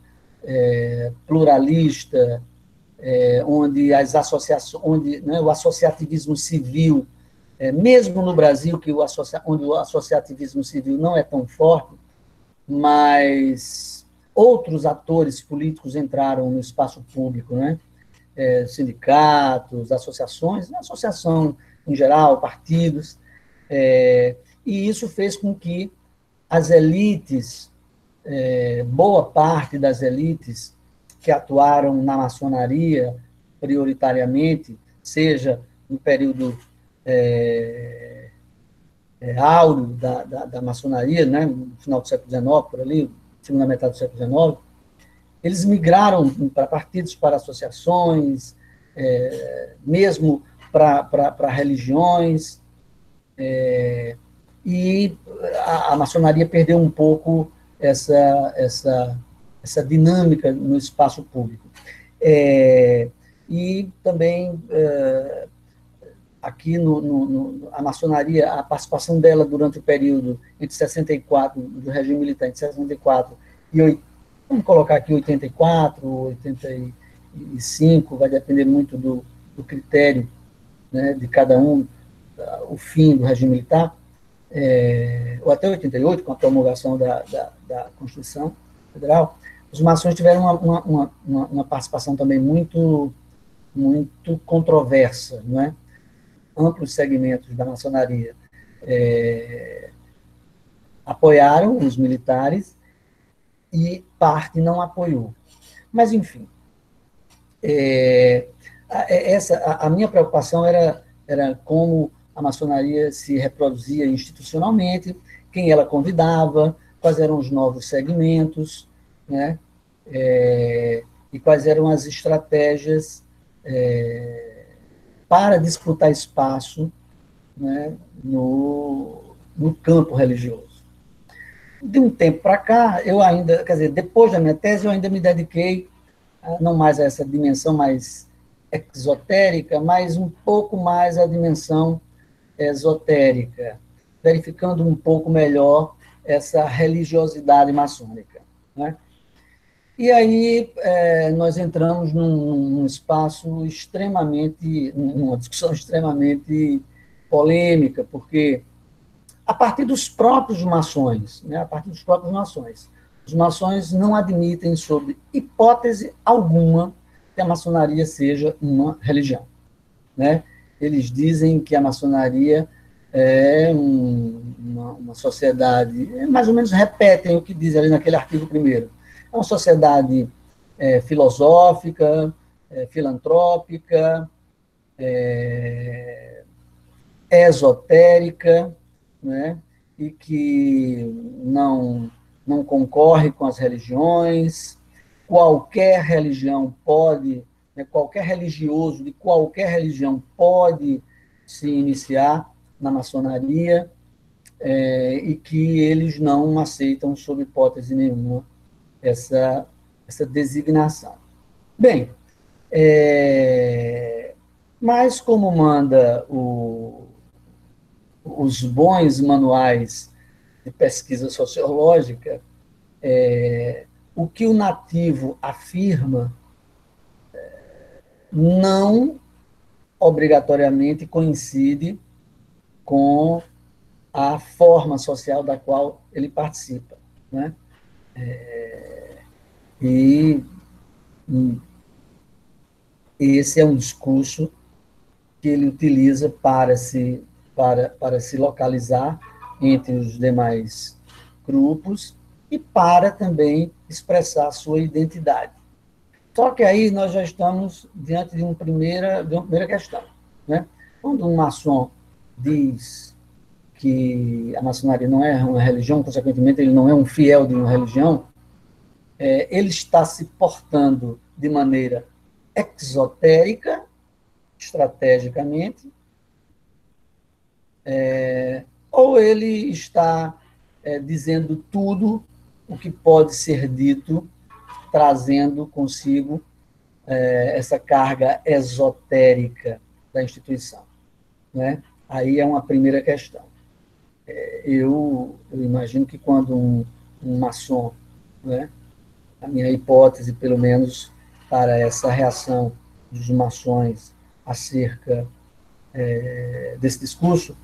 Speaker 2: pluralista, onde as associações, onde, né, o associativismo civil, mesmo no Brasil, onde o associativismo civil não é tão forte, mas outros atores políticos entraram no espaço público, né? Sindicatos, associações, associação em geral, partidos, e isso fez com que as elites, boa parte das elites que atuaram na maçonaria, prioritariamente, seja no período áureo da maçonaria, né, no final do século XIX, por ali, segunda metade do século XIX, eles migraram para partidos, para associações, mesmo para religiões, e a maçonaria perdeu um pouco essa dinâmica no espaço público. E também, aqui a maçonaria, a participação dela durante o período entre 64, do regime militar, entre 64 e 80, vamos colocar aqui 84, 85, vai depender muito do critério, né, de cada um, o fim do regime militar, ou até 88, com a promulgação da Constituição Federal, os maçons tiveram uma participação também muito controversa, não é? Amplos segmentos da maçonaria apoiaram os militares e parte não apoiou. Mas, enfim, a minha preocupação era como a maçonaria se reproduzia institucionalmente, quem ela convidava, quais eram os novos segmentos, né? E quais eram as estratégias para disputar espaço, né, no campo religioso. De um tempo para cá, eu ainda, quer dizer, depois da minha tese, eu ainda me dediquei não mais a essa dimensão mais exotérica, mas um pouco mais à dimensão esotérica, verificando um pouco melhor essa religiosidade maçônica, né? E aí nós entramos num espaço extremamente, numa discussão extremamente polêmica, porque a partir dos próprios maçons, né, os maçons não admitem, sob hipótese alguma, que a maçonaria seja uma religião, né? Eles dizem que a maçonaria é uma sociedade, mais ou menos repetem o que diz ali naquele artigo 1º. É uma sociedade filosófica, filantrópica, esotérica, né? E que não concorre com as religiões. Qualquer religião pode, né, qualquer religioso de qualquer religião pode se iniciar na maçonaria, e que eles não aceitam, sob hipótese nenhuma, essa designação. Bem, mas como manda os bons manuais de pesquisa sociológica, o que o nativo afirma não obrigatoriamente coincide com a forma social da qual ele participa, né? E esse é um discurso que ele utiliza para se localizar entre os demais grupos e para também expressar a sua identidade. Só que aí nós já estamos diante de uma primeira questão, né? Quando um maçom diz que a maçonaria não é uma religião, consequentemente ele não é um fiel de uma religião, ele está se portando de maneira exotérica, estrategicamente, ou ele está dizendo tudo o que pode ser dito, trazendo consigo essa carga esotérica da instituição, né? Aí é uma primeira questão. Eu imagino que quando um maçom, né, a minha hipótese, pelo menos, para essa reação dos maçons acerca desse discurso,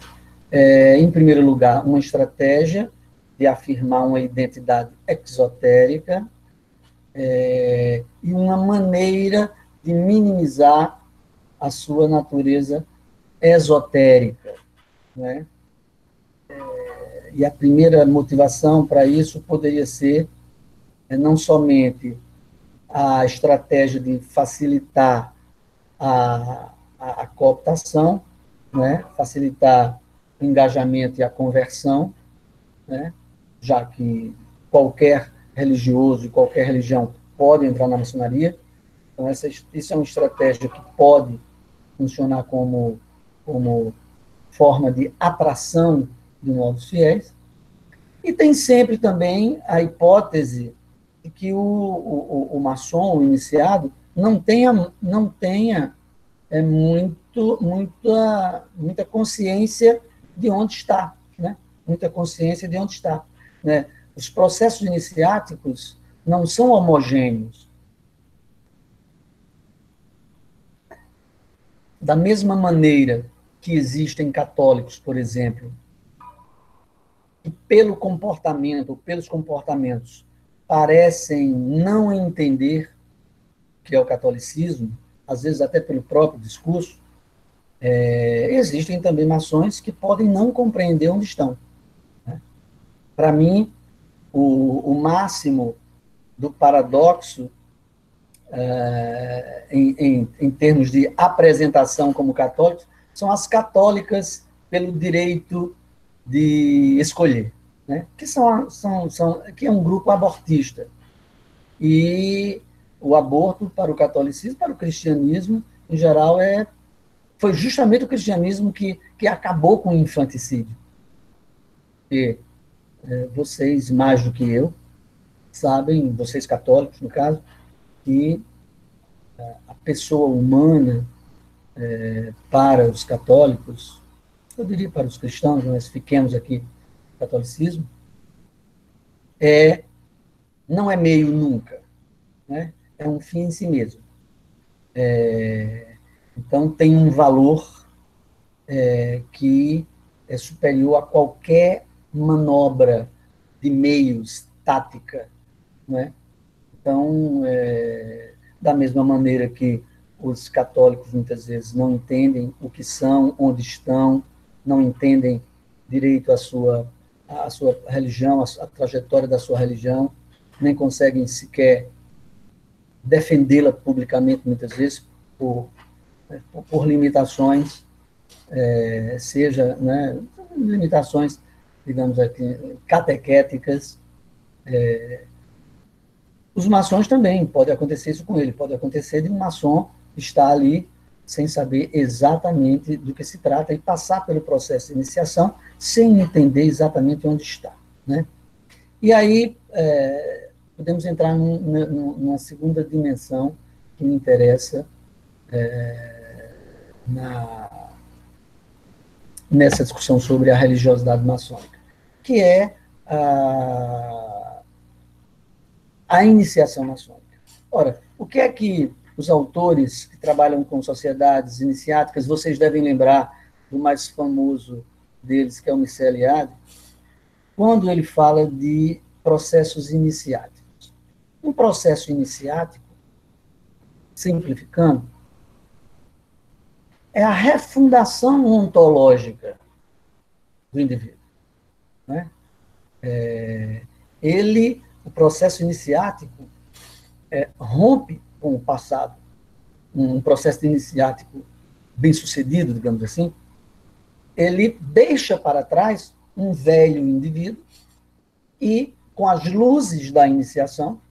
Speaker 2: em primeiro lugar, uma estratégia de afirmar uma identidade exotérica, e uma maneira de minimizar a sua natureza esotérica, né? E a primeira motivação para isso poderia ser não somente a estratégia de facilitar a cooptação, né? Facilitar o engajamento e a conversão, né? Já que qualquer religioso e qualquer religião pode entrar na maçonaria. Então, isso é uma estratégia que pode funcionar como forma de atração de novos fiéis. E tem sempre também a hipótese de que o maçom, o iniciado, não tenha muita consciência de onde está, né? Muita consciência de onde está, né? Os processos iniciáticos não são homogêneos. Da mesma maneira que existem católicos, por exemplo, que pelos comportamentos, parecem não entender o que é o catolicismo, às vezes até pelo próprio discurso. Existem também maçons que podem não compreender onde estão, né? Para mim, o máximo do paradoxo, em termos de apresentação como católicos, são as católicas pelo direito de escolher, né? Que é um grupo abortista. E o aborto, para o catolicismo, para o cristianismo, em geral, foi justamente o cristianismo que acabou com o infanticídio. E vocês, mais do que eu, sabem, vocês católicos, no caso, que a pessoa humana, para os católicos, eu diria para os cristãos, mas fiquemos aqui no catolicismo, não é meio nunca, né? É um fim em si mesmo. Então, tem um valor que é superior a qualquer manobra de meios, tática, né? Então, da mesma maneira que os católicos muitas vezes não entendem o que são, onde estão, não entendem direito a sua religião, a trajetória da sua religião, nem conseguem sequer defendê-la publicamente, muitas vezes, por limitações, seja, né, limitações, digamos aqui, catequéticas. Os maçons também, pode acontecer isso com ele, pode acontecer de um maçom estar ali sem saber exatamente do que se trata e passar pelo processo de iniciação sem entender exatamente onde está, né? E aí, podemos entrar numa segunda dimensão que me interessa nessa discussão sobre a religiosidade maçônica, que é a iniciação maçônica. Ora, o que é que os autores que trabalham com sociedades iniciáticas, vocês devem lembrar do mais famoso deles, que é o Mircea Eliade, quando ele fala de processos iniciáticos. Um processo iniciático, simplificando, é a refundação ontológica do indivíduo, né? O processo iniciático rompe com o passado. Um processo iniciático bem-sucedido, digamos assim, ele deixa para trás um velho indivíduo e, com as luzes da iniciação,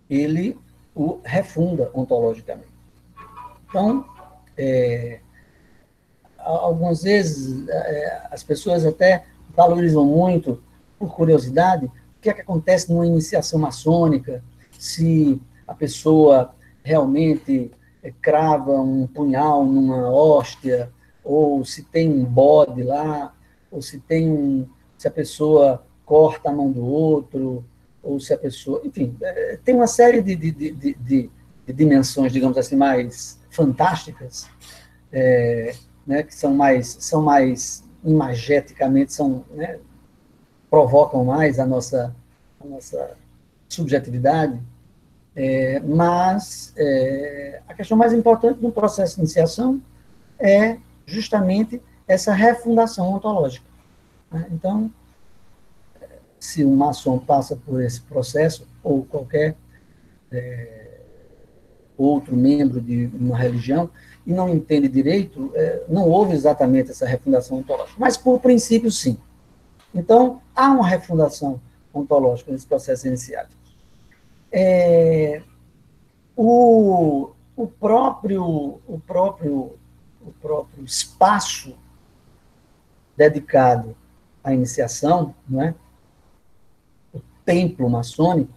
Speaker 2: ele o refunda ontologicamente. Então, algumas vezes, as pessoas até valorizam muito, por curiosidade, o que é que acontece numa iniciação maçônica, se a pessoa realmente crava um punhal numa hóstia, ou se tem um bode lá, ou se a pessoa corta a mão do outro, ou se a pessoa... Enfim, tem uma série de dimensões, digamos assim, mais fantásticas, né, que são mais imageticamente, né, provocam mais a nossa subjetividade, mas a questão mais importante no processo de iniciação é justamente essa refundação ontológica, né? Então, se um maçom passa por esse processo, ou qualquer outro membro de uma religião, e não entende direito, não houve exatamente essa refundação ontológica, mas por princípio, sim. Então, há uma refundação ontológica nesse processo iniciático. O próprio espaço dedicado à iniciação, não é? O templo maçônico,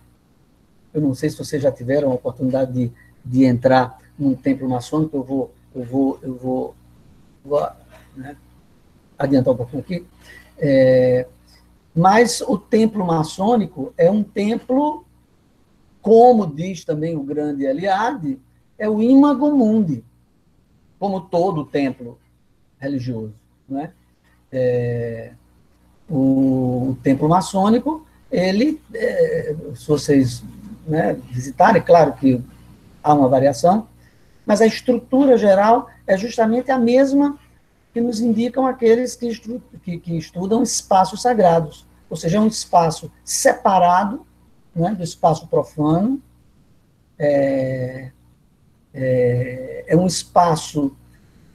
Speaker 2: eu não sei se vocês já tiveram a oportunidade de entrar num templo maçônico, eu vou né, adiantar um pouquinho aqui. Mas o templo maçônico é um templo, como diz também o grande Eliade, é o imago mundi. como todo templo religioso, né? O templo maçônico, ele, se vocês, né, visitarem, claro que há uma variação, mas a estrutura geral é justamente a mesma que nos indicam aqueles que estudam espaços sagrados, ou seja, é um espaço separado, né, do espaço profano, é um espaço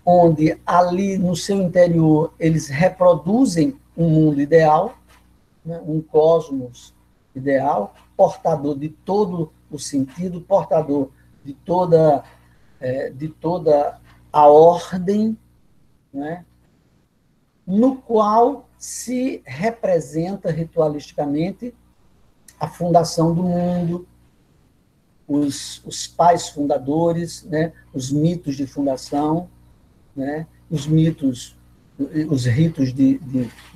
Speaker 2: onde ali no seu interior eles reproduzem um mundo ideal, né, um cosmos ideal, portador de todo o sentido, portador de toda a ordem, né, no qual se representa ritualisticamente a fundação do mundo, os pais fundadores, né, os mitos de fundação, né, os mitos, os ritos de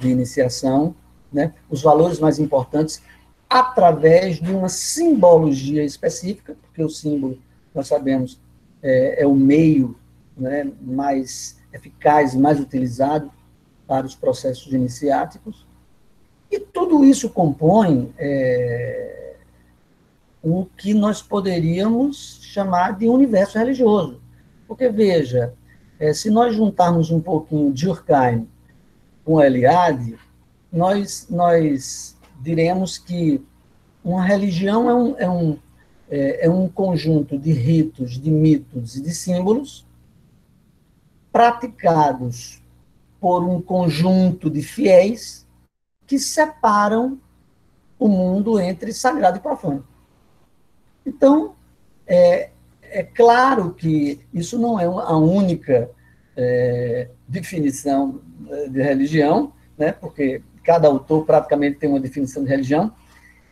Speaker 2: iniciação, né, os valores mais importantes, através de uma simbologia específica, porque o símbolo, nós sabemos, é o meio, né, mais eficaz, mais utilizado para os processos iniciáticos. E tudo isso compõe o que nós poderíamos chamar de universo religioso. Porque, veja, se nós juntarmos um pouquinho Durkheim com Eliade, nós diremos que uma religião é um conjunto de ritos, de mitos e de símbolos praticados por um conjunto de fiéis que separam o mundo entre sagrado e profano. Então, é claro que isso não é a única definição de religião, né? Porque cada autor praticamente tem uma definição de religião,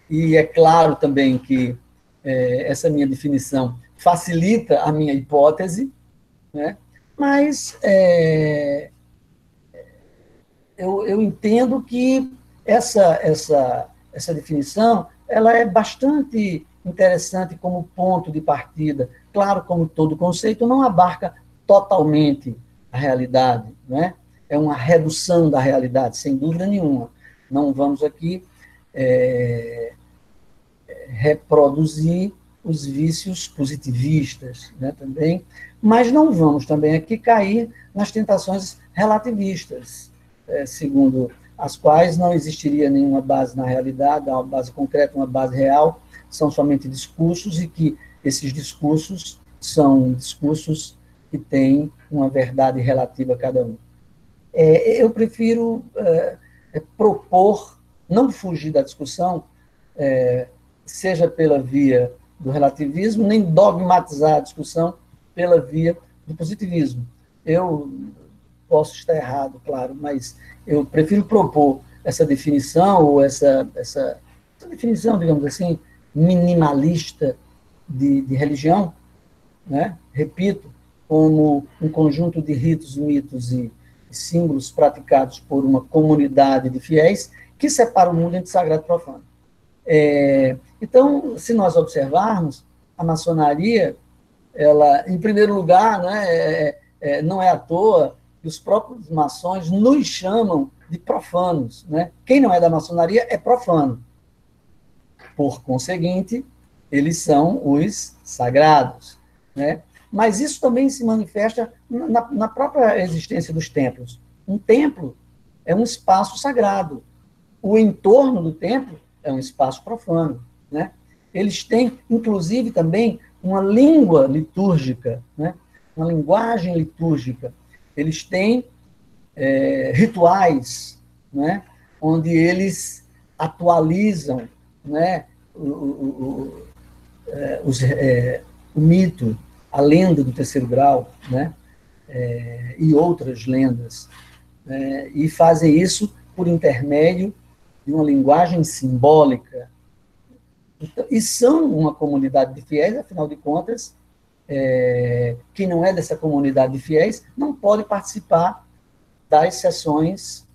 Speaker 2: e é claro também que essa minha definição facilita a minha hipótese, né? Mas eu entendo que essa definição ela é bastante interessante como ponto de partida. Claro, como todo conceito, não abarca totalmente a realidade, né? É uma redução da realidade, sem dúvida nenhuma. Não vamos aqui reproduzir os vícios positivistas, né, também, mas não vamos também aqui cair nas tentações relativistas, segundo as quais não existiria nenhuma base na realidade, uma base concreta, uma base real, são somente discursos e que esses discursos são discursos que têm uma verdade relativa a cada um. Eu prefiro propor, não fugir da discussão, seja pela via do relativismo, nem dogmatizar a discussão pela via do positivismo. Eu posso estar errado, claro, mas eu prefiro propor essa definição, ou essa definição, digamos assim, minimalista de religião, né? Repito, como um conjunto de ritos, mitos e símbolos praticados por uma comunidade de fiéis que separa o mundo entre sagrado e profano. Então, se nós observarmos, a maçonaria, ela, em primeiro lugar, né, não é à toa que os próprios maçons nos chamam de profanos, né? Quem não é da maçonaria é profano. Por conseguinte, eles são os sagrados, né? Mas isso também se manifesta na própria existência dos templos. Um templo é um espaço sagrado. O entorno do templo é um espaço profano, né? Eles têm, inclusive, também uma língua litúrgica, né? Uma linguagem litúrgica. Eles têm rituais, né? Onde eles atualizam, né? O mito, a lenda do terceiro grau, né? E outras lendas. E fazem isso por intermédio de uma linguagem simbólica. Então, e são uma comunidade de fiéis, afinal de contas, quem não é dessa comunidade de fiéis não pode participar das sessões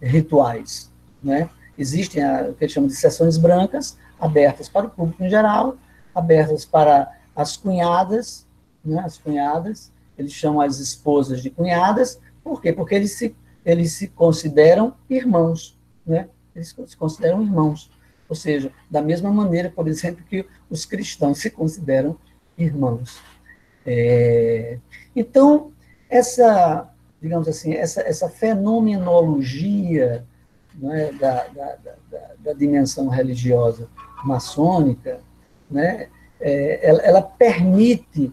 Speaker 2: rituais, né? Existem o que eles chamam de sessões brancas, abertas para o público em geral, abertas para as cunhadas, né, as cunhadas, eles chamam as esposas de cunhadas, por quê? Porque eles se consideram irmãos, né? Eles se consideram irmãos. Ou seja, da mesma maneira, por exemplo, que os cristãos se consideram irmãos. Então, digamos assim, essa fenomenologia, né, da dimensão religiosa maçônica, né, ela permite,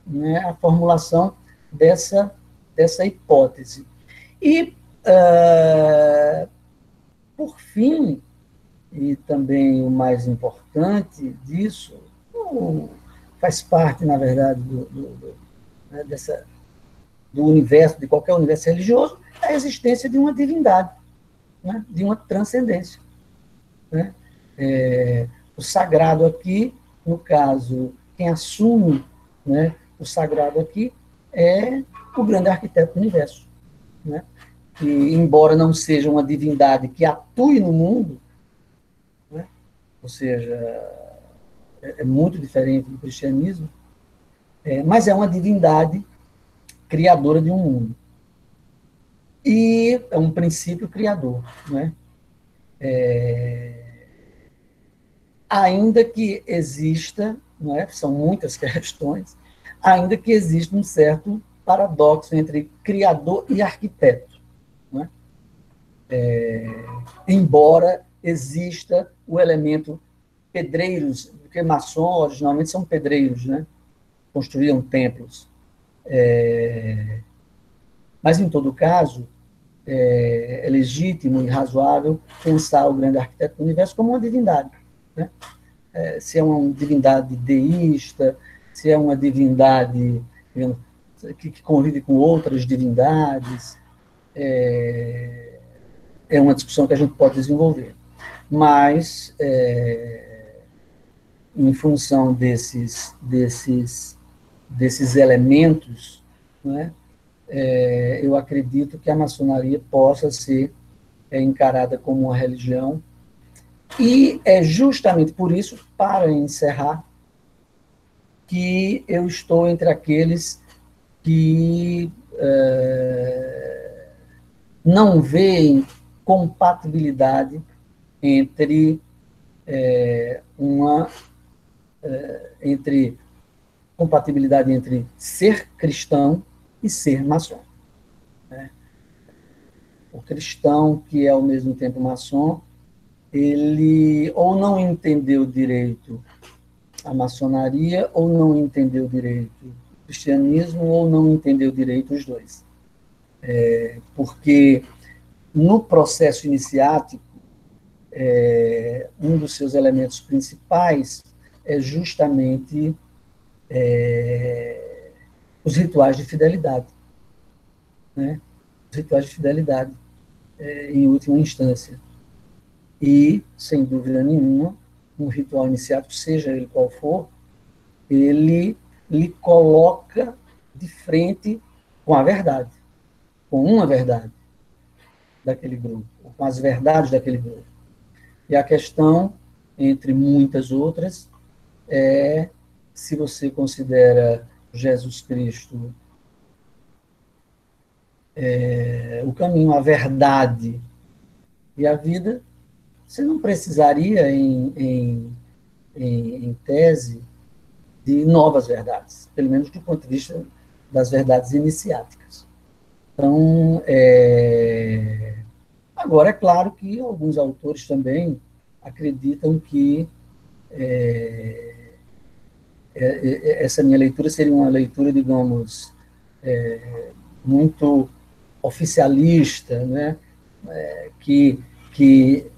Speaker 2: né, a formulação dessa hipótese. E, por fim, e também o mais importante disso, faz parte, na verdade, né, do universo, de qualquer universo religioso, a existência de uma divindade, né, de uma transcendência. Né? O sagrado aqui, no caso, quem assume, né, o sagrado aqui é o grande arquiteto do universo. Né? Que, embora não seja uma divindade que atue no mundo, né, ou seja, é muito diferente do cristianismo, mas é uma divindade criadora de um mundo. E é um princípio criador. Né? Ainda que exista, não é? São muitas questões, ainda que exista um certo paradoxo entre criador e arquiteto. Não é? Embora exista o elemento pedreiros, porque maçons originalmente são pedreiros, né? Construíam templos. Mas, em todo caso, é legítimo e razoável pensar o grande arquiteto do universo como uma divindade. Né? Se é uma divindade deísta, se é uma divindade, digamos, que convive com outras divindades, é uma discussão que a gente pode desenvolver. Mas, em função desses elementos, né, eu acredito que a maçonaria possa ser encarada como uma religião, e é justamente por isso, para encerrar, que eu estou entre aqueles que não veem compatibilidade entre compatibilidade entre ser cristão e ser maçom. Né? O cristão, que é ao mesmo tempo maçom, ele ou não entendeu direito a maçonaria, ou não entendeu direito o cristianismo, ou não entendeu direito os dois. Porque no processo iniciático, um dos seus elementos principais é justamente os rituais de fidelidade. Né? Os rituais de fidelidade, em última instância. E, sem dúvida nenhuma, um ritual iniciático, seja ele qual for, ele lhe coloca de frente com a verdade, com uma verdade daquele grupo, com as verdades daquele grupo. E a questão, entre muitas outras, é se você considera Jesus Cristo o caminho, a verdade e a vida, você não precisaria, em tese, de novas verdades, pelo menos do ponto de vista das verdades iniciáticas. Então, agora, é claro que alguns autores também acreditam que essa minha leitura seria uma leitura, digamos, muito oficialista, né? Que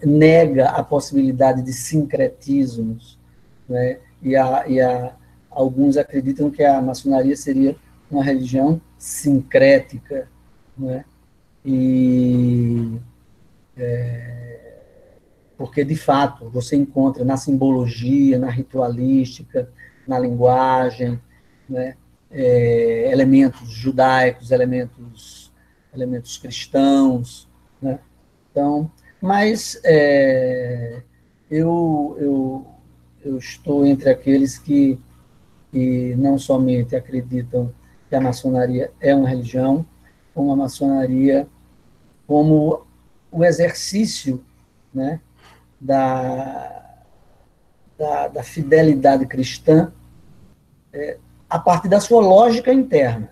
Speaker 2: nega a possibilidade de sincretismos, né? E alguns acreditam que a maçonaria seria uma religião sincrética, né? E porque, de fato, você encontra na simbologia, na ritualística, na linguagem, né, elementos judaicos, elementos cristãos. Né? Então, mas eu estou entre aqueles que e não somente acreditam que a maçonaria é uma religião, como a maçonaria, como o exercício, né, da fidelidade cristã, a partir da sua lógica interna,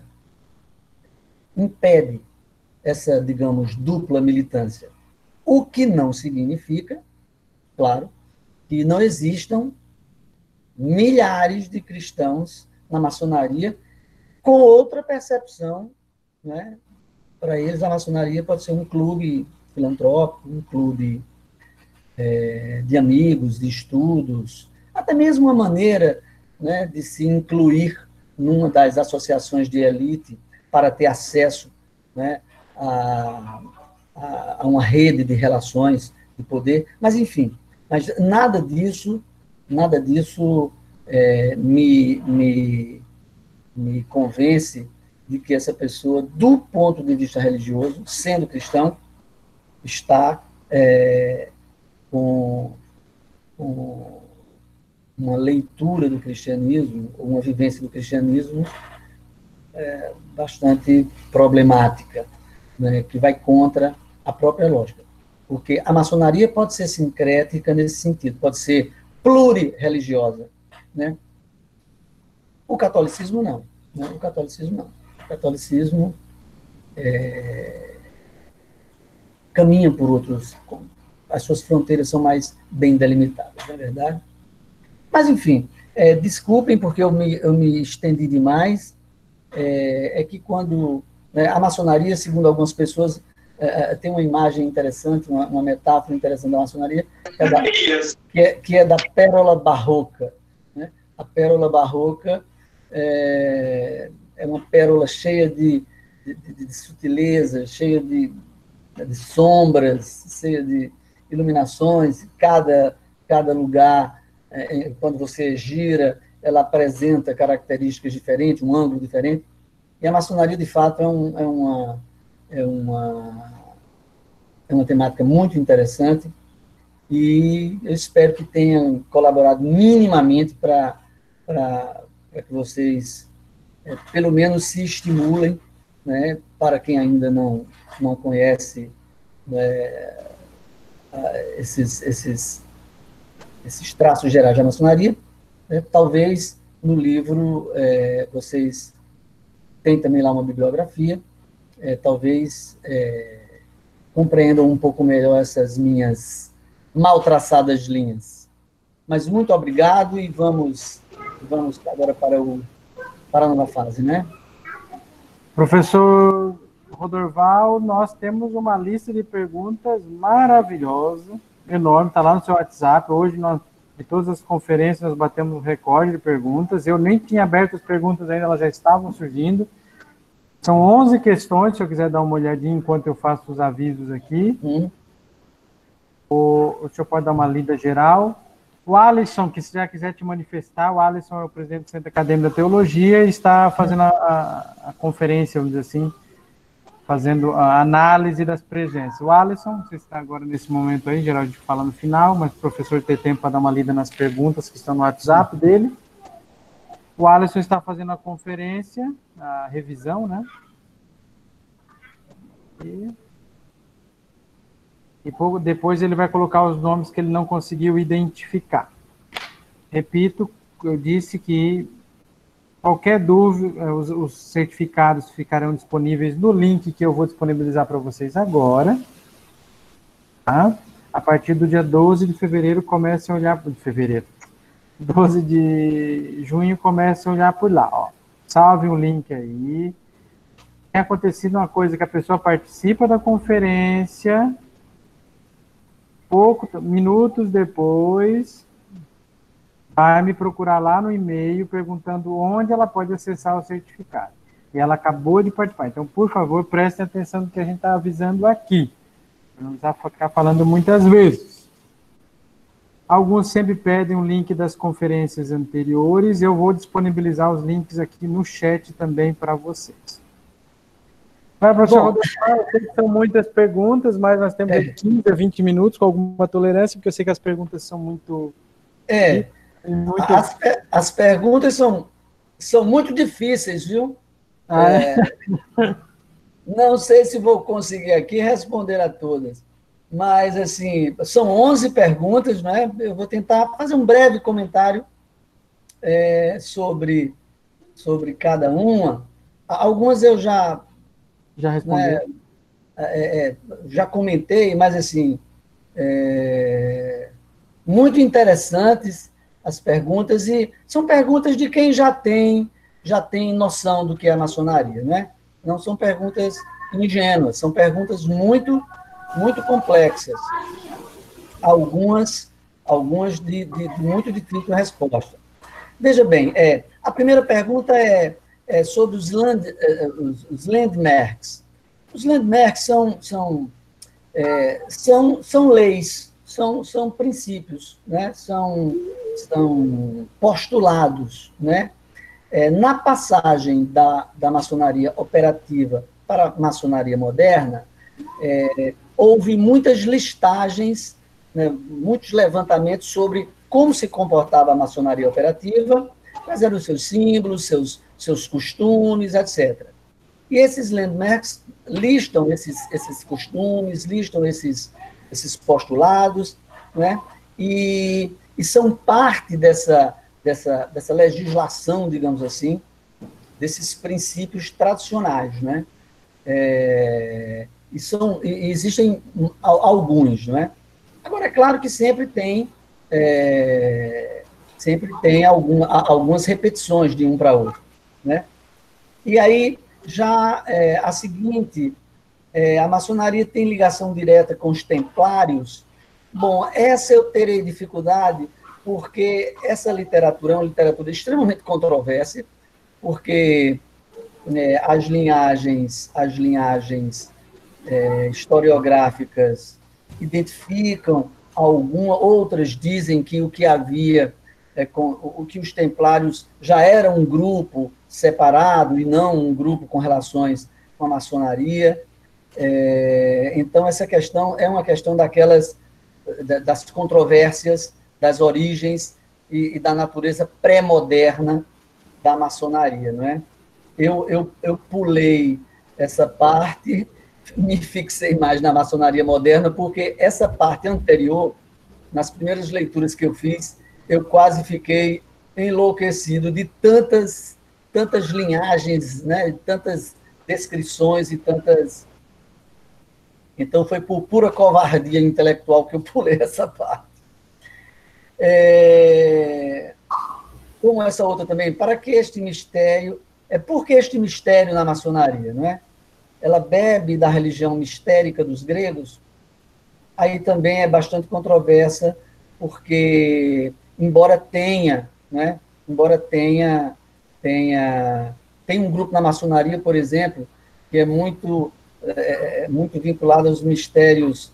Speaker 2: impede essa, digamos, dupla militância. O que não significa, claro, que não existam milhares de cristãos na maçonaria com outra percepção, né? Para eles, a maçonaria pode ser um clube filantrópico, um clube de amigos, de estudos, até mesmo uma maneira, né, de se incluir numa das associações de elite para ter acesso, né, a uma rede de relações de poder. Mas, enfim, mas nada disso me convence de que essa pessoa, do ponto de vista religioso, sendo cristão, está com uma leitura do cristianismo, uma vivência do cristianismo bastante problemática, né, que vai contra a própria lógica. Porque a maçonaria pode ser sincrética nesse sentido, pode ser plurirreligiosa, né? O catolicismo não. Né? O catolicismo não. O catolicismo caminha por outros... As suas fronteiras são mais bem delimitadas, não é verdade? Mas, enfim, desculpem porque eu me estendi demais. É que quando... Né, a maçonaria, segundo algumas pessoas, tem uma imagem interessante, uma metáfora interessante da maçonaria, que é da pérola barroca. Né? A pérola barroca é uma pérola cheia de sutileza, cheia de sombras, cheia de iluminações. Cada lugar, quando você gira, ela apresenta características diferentes, um ângulo diferente. E a maçonaria, de fato, é uma temática muito interessante, e eu espero que tenham colaborado minimamente para que vocês, pelo menos, se estimulem, né, para quem ainda não conhece, né, esses traços gerais da maçonaria, né, talvez no livro vocês têm também lá uma bibliografia, talvez compreendam um pouco melhor essas minhas mal traçadas linhas. Muito obrigado, e vamos agora para a nova fase, né?
Speaker 1: Professor Rodorval, nós temos uma lista de perguntas maravilhosa, enorme, está lá no seu WhatsApp. Hoje, de todas as conferências, nós batemos um recorde de perguntas. Eu nem tinha aberto as perguntas ainda, elas já estavam surgindo. São 11 questões, se eu quiser dar uma olhadinha enquanto eu faço os avisos aqui. O senhor pode dar uma lida geral. O Alisson, que se já quiser te manifestar, o Alisson é o presidente do Centro Acadêmico da Teologia e está fazendo a conferência, vamos dizer assim, fazendo a análise das presenças. O Alisson, você está agora nesse momento aí, Geraldo fala no final, mas o professor tem tempo para dar uma lida nas perguntas que estão no WhatsApp dele. O Alisson está fazendo a conferência, a revisão, né? E pouco depois ele vai colocar os nomes que ele não conseguiu identificar. Repito, eu disse que qualquer dúvida, os certificados ficarão disponíveis no link que eu vou disponibilizar para vocês agora. Tá? A partir do dia 12 de fevereiro, comecem a olhar... 12 de junho, comecem a olhar por lá. Ó. Salve um link aí. Tem acontecido uma coisa, que a pessoa participa da conferência, minutos depois, vai me procurar lá no e-mail perguntando onde ela pode acessar o certificado. E ela acabou de participar. Então, por favor, prestem atenção no que a gente está avisando aqui. Não precisa ficar falando muitas vezes. Alguns sempre pedem um link das conferências anteriores. Eu vou disponibilizar os links aqui no chat também para vocês. Vai, professor Rodolfo, eu sei que são muitas perguntas, mas nós temos 15 a 20 minutos com alguma tolerância, porque eu sei que as perguntas são muito...
Speaker 2: As perguntas são são muito difíceis, viu?
Speaker 1: É.
Speaker 2: Não sei se vou conseguir aqui responder a todas, mas, assim, são 11 perguntas, né? Eu vou tentar fazer um breve comentário sobre cada uma. Algumas eu já,
Speaker 1: Já
Speaker 2: né,
Speaker 1: respondeu?
Speaker 2: já comentei, mas, assim, é, muito interessantes as perguntas, e são perguntas de quem já tem noção do que é a maçonaria, né? Não são perguntas ingênuas, são perguntas muito, muito complexas. Algumas de muito difícil resposta. Veja bem, a primeira pergunta é sobre os landmarks. Os landmarks são leis, são princípios, né? São postulados, né? Na passagem da maçonaria operativa para a maçonaria moderna, houve muitas listagens, né, muitos levantamentos sobre como se comportava a maçonaria operativa, quais eram os seus símbolos, seus costumes, etc. E esses landmarks listam esses costumes, listam esses postulados, né? E são parte dessa legislação, digamos assim, desses princípios tradicionais, né? E existem alguns, não é? Agora, é claro que sempre tem algumas repetições de um para outro, né? E aí, já a seguinte, a maçonaria tem ligação direta com os templários. Bom, essa eu terei dificuldade, porque essa literatura é uma literatura extremamente controversa, porque as linhagens historiográficas identificam outras dizem que o que havia, o que os templários já eram um grupo separado e não um grupo com relações com a maçonaria. Então, essa questão é uma questão das controvérsias, das origens e da natureza pré-moderna da maçonaria, não é? Eu pulei essa parte, me fixei mais na maçonaria moderna, porque essa parte anterior, nas primeiras leituras que eu fiz, eu quase fiquei enlouquecido de tantas linhagens, né, tantas descrições e tantas... Então, foi por pura covardia intelectual que eu pulei essa parte. Como essa outra também, para que este mistério... por que este mistério na maçonaria, não é? Ela bebe da religião mistérica dos gregos, aí também é bastante controversa, porque, embora tenha, né, tem um grupo na maçonaria, por exemplo, que é muito vinculado aos mistérios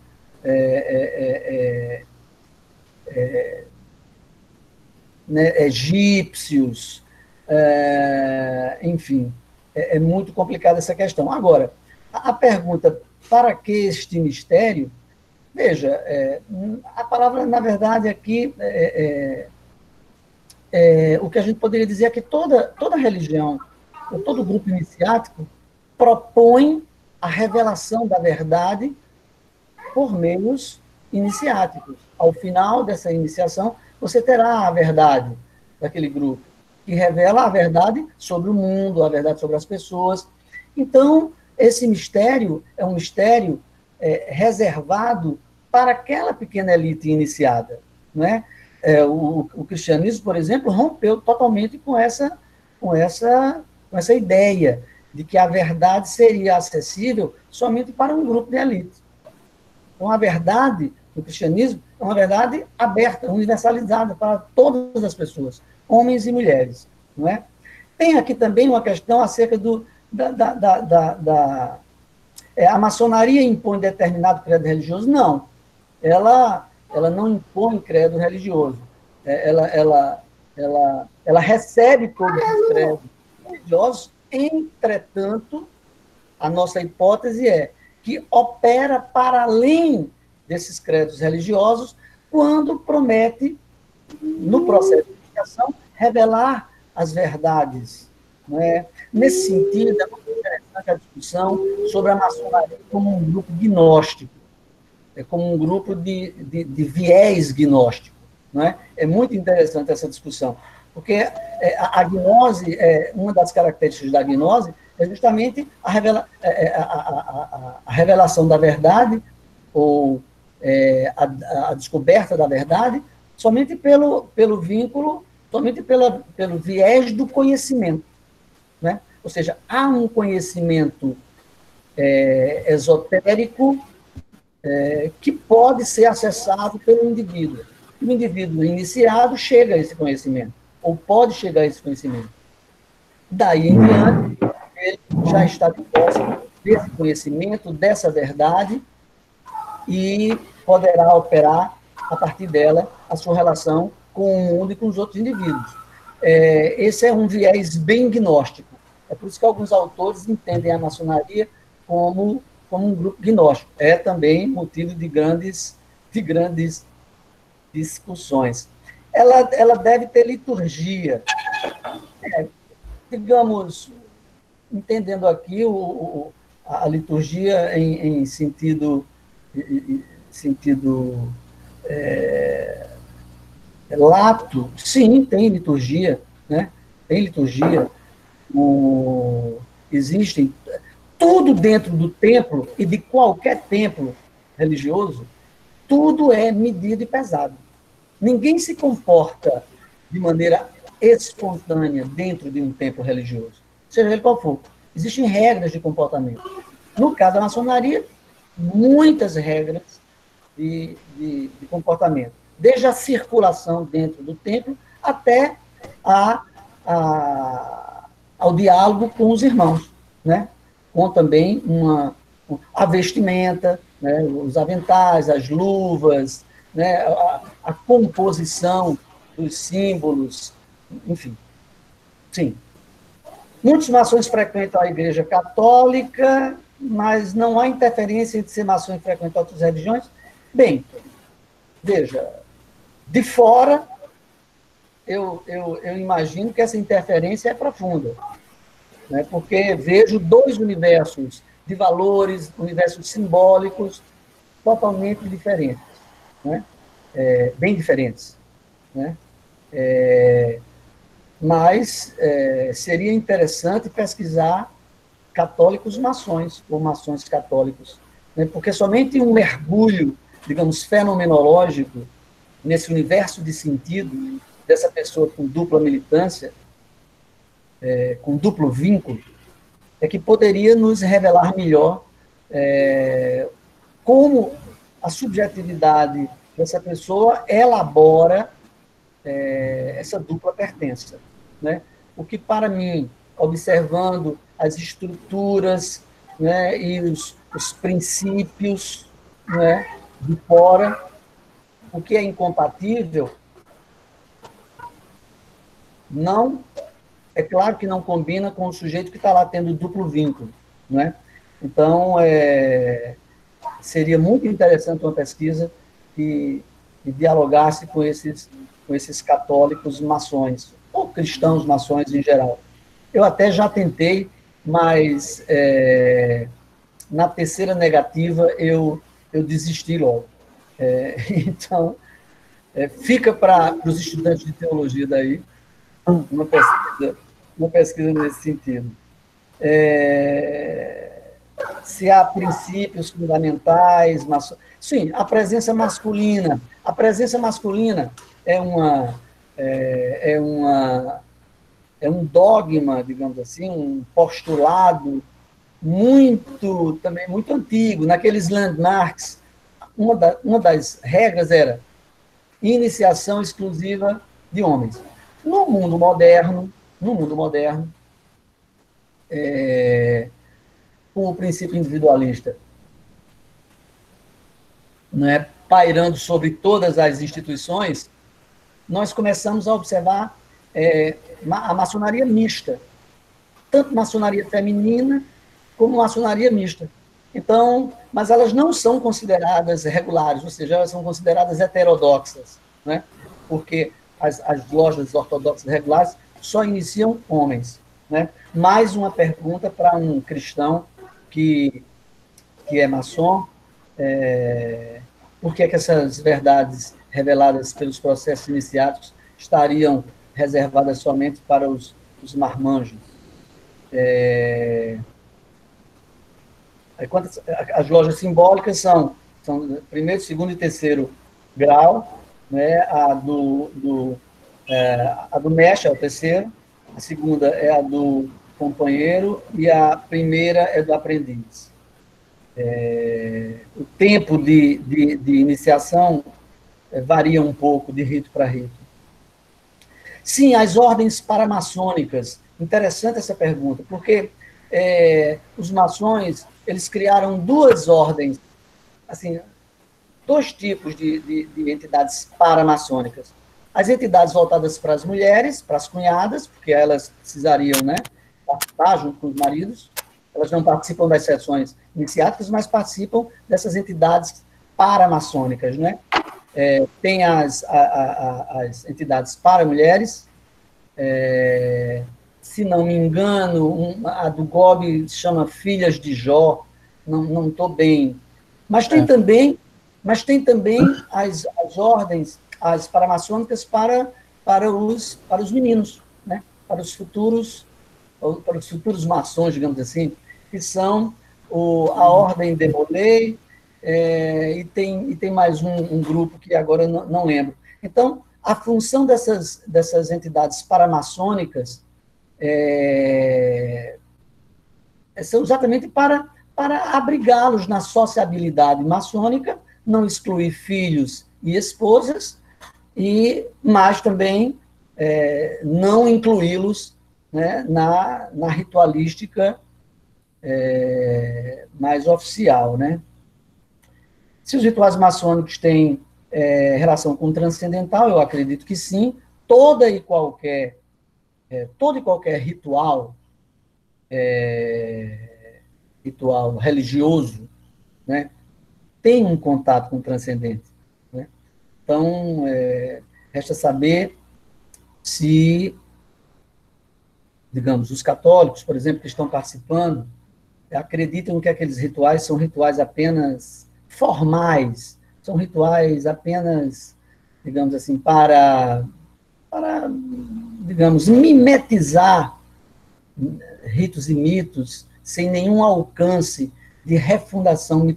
Speaker 2: né, egípcios, enfim, é muito complicada essa questão. Agora, a pergunta, para que este mistério? Veja, a palavra, na verdade, aqui, o que a gente poderia dizer é que toda religião, ou todo grupo iniciático, propõe a revelação da verdade por meios iniciáticos. Ao final dessa iniciação, você terá a verdade daquele grupo, que revela a verdade sobre o mundo, a verdade sobre as pessoas. Então, esse mistério é um mistério reservado para aquela pequena elite iniciada, não é? O cristianismo, por exemplo, rompeu totalmente com essa ideia de que a verdade seria acessível somente para um grupo de elite. Então, a verdade do cristianismo é uma verdade aberta, universalizada para todas as pessoas, homens e mulheres, não é? Tem aqui também uma questão acerca a maçonaria impõe determinado credo religioso? Não. Ela não impõe credo religioso. Ela recebe todos os credos religiosos, entretanto, a nossa hipótese é que opera para além desses credos religiosos quando promete, no processo de iniciação, revelar as verdades. Não é? Nesse sentido, é muito interessante a discussão sobre a maçonaria como um grupo gnóstico, como um grupo de viés gnóstico. Não é? É muito interessante essa discussão, porque a gnose, uma das características da gnose é justamente a revelação da verdade, ou a descoberta da verdade, somente pelo vínculo, somente pelo viés do conhecimento. Né? Ou seja, há um conhecimento esotérico que pode ser acessado pelo indivíduo. O indivíduo iniciado chega a esse conhecimento, ou pode chegar a esse conhecimento. Daí em diante, ele já está de posse desse conhecimento, dessa verdade, e poderá operar, a partir dela, a sua relação com o mundo e com os outros indivíduos. Esse é um viés bem gnóstico. É por isso que alguns autores entendem a maçonaria como um grupo gnóstico. É também motivo de grandes discussões. Ela deve ter liturgia. Digamos, entendendo aqui a liturgia em sentido lato, sim, tem liturgia, né? Tem liturgia. Existem tudo dentro do templo e de qualquer templo religioso, tudo é medido e pesado. Ninguém se comporta de maneira espontânea dentro de um templo religioso, seja ele qual for. Existem regras de comportamento. No caso da maçonaria, muitas regras de comportamento, desde a circulação dentro do templo até ao diálogo com os irmãos, né? Com também a vestimenta, né? Os aventais, as luvas, né? A composição dos símbolos, enfim. Sim. Muitos maçons frequentam a Igreja Católica, mas não há interferência entre ser maçom e frequentar outras religiões? Bem, veja, de fora, eu imagino que essa interferência é profunda, né? Porque vejo dois universos de valores, universos simbólicos totalmente diferentes, né? Bem diferentes, né? Mas seria interessante pesquisar católicos maçons, ou maçons católicos, né? Porque somente um mergulho, digamos, fenomenológico, nesse universo de sentido dessa pessoa com dupla militância, com duplo vínculo, é que poderia nos revelar melhor como a subjetividade dessa pessoa elabora essa dupla pertença, né? O que, para mim, observando as estruturas, né, e os princípios, né, de fora, o que é incompatível, não, é claro que não combina com o sujeito que está lá tendo duplo vínculo, né? Então, seria muito interessante uma pesquisa que dialogasse com esses católicos maçons, ou cristãos maçons em geral. Eu até já tentei, mas na terceira negativa eu desisti logo. Então, fica para os estudantes de teologia daí uma pesquisa nesse sentido. Se há princípios fundamentais, sim, a presença masculina. A presença masculina é um dogma, digamos assim, um postulado também muito antigo. Naqueles landmarks, uma das regras era iniciação exclusiva de homens. No mundo moderno, com o princípio individualista, né, pairando sobre todas as instituições, nós começamos a observar a maçonaria mista, tanto maçonaria feminina como maçonaria mista. Então, mas elas não são consideradas regulares, ou seja, elas são consideradas heterodoxas, né? Porque as lojas ortodoxas regulares só iniciam homens, né? Mais uma pergunta para um cristão que é maçom, por que essas verdades reveladas pelos processos iniciáticos estariam reservadas somente para os marmanjos? As lojas simbólicas são primeiro, segundo e terceiro grau, né? A do mestre é o terceiro, a segunda é a do companheiro e a primeira é do aprendiz. O tempo de iniciação varia um pouco de rito para rito. Sim, as ordens paramaçônicas. Interessante essa pergunta, porque os maçons, eles criaram duas ordens, assim, dois tipos de entidades paramaçônicas. As entidades voltadas para as mulheres, para as cunhadas, porque elas precisariam, né, participar junto com os maridos. Elas não participam das sessões iniciáticas, mas participam dessas entidades paramaçônicas, né? Tem as entidades para mulheres, se não me engano, a do GOB se chama Filhas de Jó, não estou bem. Mas tem também as ordens, as paramaçônicas para os meninos, né? para os futuros maçons, digamos assim, que são a Ordem de Molay, e tem mais um grupo que agora eu não lembro. Então, a função dessas entidades paramaçônicas são exatamente para abrigá-los na sociabilidade maçônica, não excluir filhos e esposas, mas também não incluí-los, né, na ritualística mais oficial, né? Se os rituais maçônicos têm relação com o transcendental, eu acredito que sim. Todo e qualquer ritual religioso, né, tem um contato com o transcendente, né? Então, resta saber se, digamos, os católicos, por exemplo, que estão participando, acreditam que aqueles rituais são rituais apenas formais, são rituais apenas, digamos assim, para digamos, mimetizar ritos e mitos, sem nenhum alcance de refundação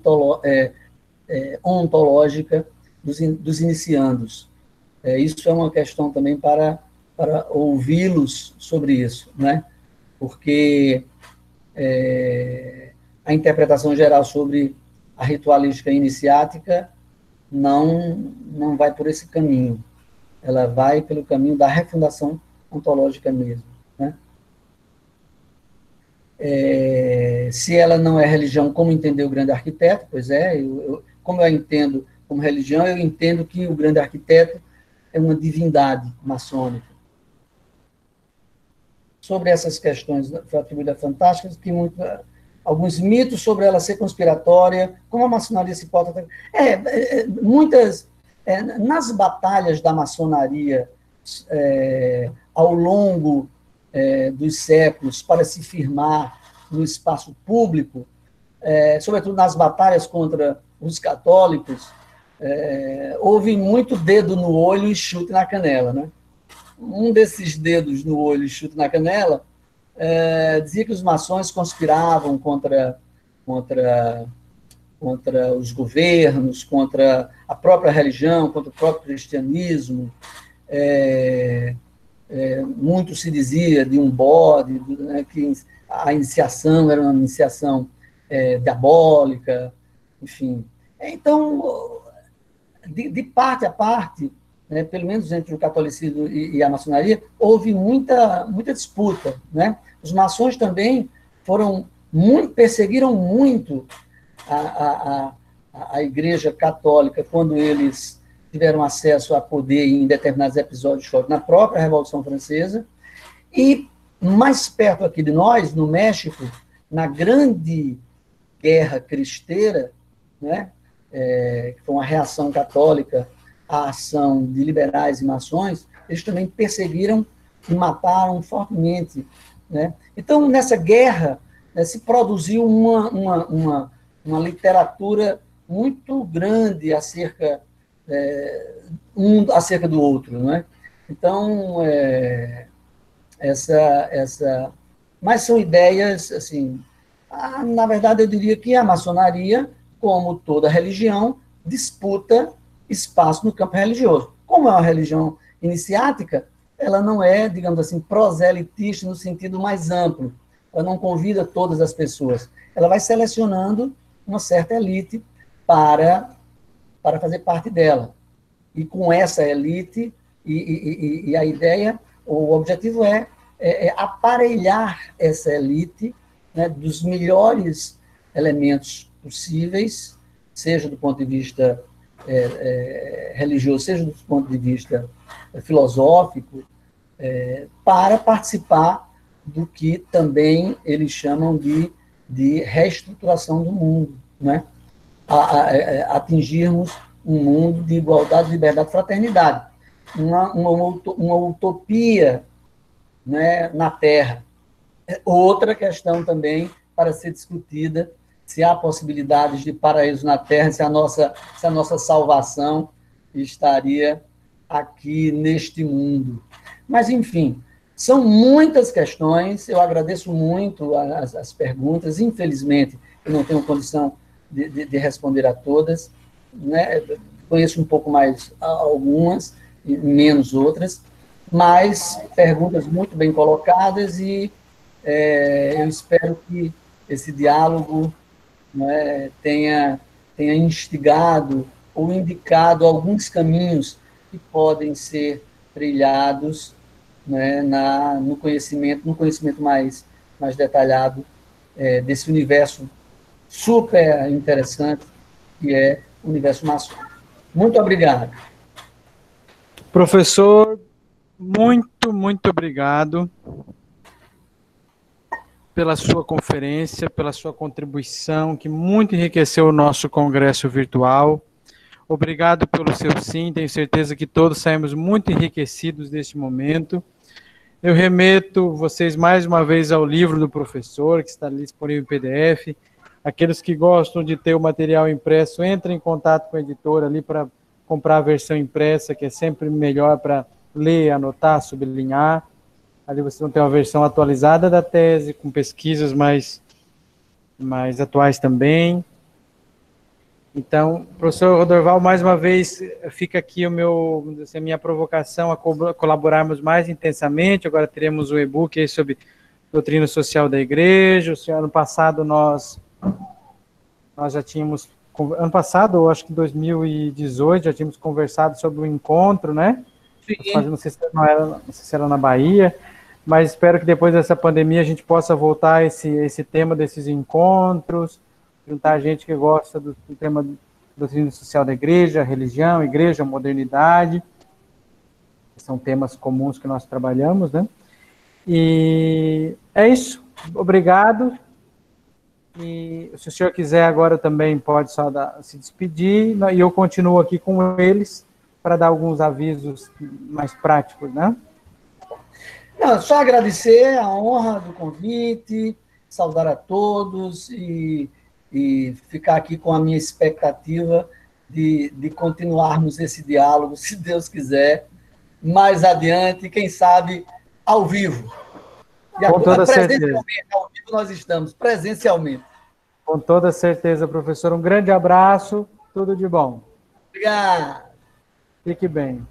Speaker 2: ontológica dos iniciandos. Isso é uma questão também para ouvi-los sobre isso, né? Porque a interpretação geral sobre a ritualística iniciática não vai por esse caminho. Ela vai pelo caminho da refundação ontológica mesmo, né? Se ela não é religião, como entendeu o grande arquiteto? Pois como eu entendo como religião, eu entendo que o grande arquiteto é uma divindade maçônica. Sobre essas questões atribuídas fantásticas, que alguns mitos sobre ela ser conspiratória, como a maçonaria se porta... nas batalhas da maçonaria, ao longo dos séculos, para se firmar no espaço público, sobretudo nas batalhas contra os católicos, houve muito dedo no olho e chute na canela, né? Um desses dedos no olho e chute na canela dizia que os maçons conspiravam contra os governos, contra a própria religião, contra o próprio cristianismo. Muito se dizia de um bode, né, que a iniciação era uma iniciação diabólica, enfim. Então, de parte a parte, né, pelo menos entre o catolicismo e a maçonaria, houve muita disputa, né? Os maçons também perseguiram muito a Igreja Católica quando eles tiveram acesso a poder em determinados episódios históricos na própria Revolução Francesa. E mais perto aqui de nós, no México, na Grande Guerra Cristeira, né, que foi uma reação católica à ação de liberais e maçons, eles também perseguiram que mataram fortemente, né? Então, nessa guerra, né, se produziu uma literatura muito grande acerca, um acerca do outro, não é? Então, essa... Mas são ideias, assim... na verdade, eu diria que a maçonaria, como toda religião, disputa espaço no campo religioso. Como é uma religião iniciática, ela não é, digamos assim, proselitista no sentido mais amplo. Ela não convida todas as pessoas. Ela vai selecionando uma certa elite para fazer parte dela. E com essa elite, e a ideia, o objetivo é aparelhar essa elite, né, dos melhores elementos possíveis, seja do ponto de vista religioso, seja do ponto de vista filosófico, para participar do que também eles chamam de reestruturação do mundo, né? Atingirmos um mundo de igualdade, liberdade e fraternidade. Uma utopia, né, na Terra. Outra questão também para ser discutida, se há possibilidades de paraíso na Terra, se a nossa salvação estaria aqui neste mundo. Mas, enfim, são muitas questões, eu agradeço muito as perguntas, infelizmente, eu não tenho condição de responder a todas, né? Conheço um pouco mais algumas, menos outras, mas perguntas muito bem colocadas e eu espero que esse diálogo, né, tenha instigado ou indicado alguns caminhos que podem ser trilhados, né, no conhecimento mais detalhado desse universo super interessante que é o universo maçônico. Muito obrigado.
Speaker 1: Professor, muito obrigado pela sua conferência, pela sua contribuição, que muito enriqueceu o nosso congresso virtual. Obrigado pelo seu sim, tenho certeza que todos saímos muito enriquecidos deste momento. Eu remeto vocês mais uma vez ao livro do professor, que está ali disponível em PDF. Aqueles que gostam de ter o material impresso, entrem em contato com a editora ali para comprar a versão impressa, que é sempre melhor para ler, anotar, sublinhar. Ali vocês vão ter uma versão atualizada da tese, com pesquisas mais atuais também. Então, professor Rodorval, mais uma vez, fica aqui a minha provocação a colaborarmos mais intensamente. Agora teremos o e-book aí sobre doutrina social da igreja. Ano passado nós já tínhamos, ano passado, eu acho que em 2018, já tínhamos conversado sobre o encontro, né?
Speaker 2: Sim.
Speaker 1: Não sei se era na Bahia, mas espero que depois dessa pandemia a gente possa voltar a esse tema desses encontros, juntar gente que gosta do tema da doutrina social da igreja, religião, igreja, modernidade, que são temas comuns que nós trabalhamos, né? E é isso. Obrigado. E se o senhor quiser agora também pode só se despedir, e eu continuo aqui com eles para dar alguns avisos mais práticos, né?
Speaker 2: Não, só agradecer a honra do convite, saudar a todos e ficar aqui com a minha expectativa de continuarmos esse diálogo, se Deus quiser, mais adiante, quem sabe, ao vivo.
Speaker 1: Com toda certeza.
Speaker 2: Ao vivo nós estamos, presencialmente.
Speaker 1: Com toda certeza, professor. Um grande abraço, tudo de bom.
Speaker 2: Obrigado.
Speaker 1: Fique bem.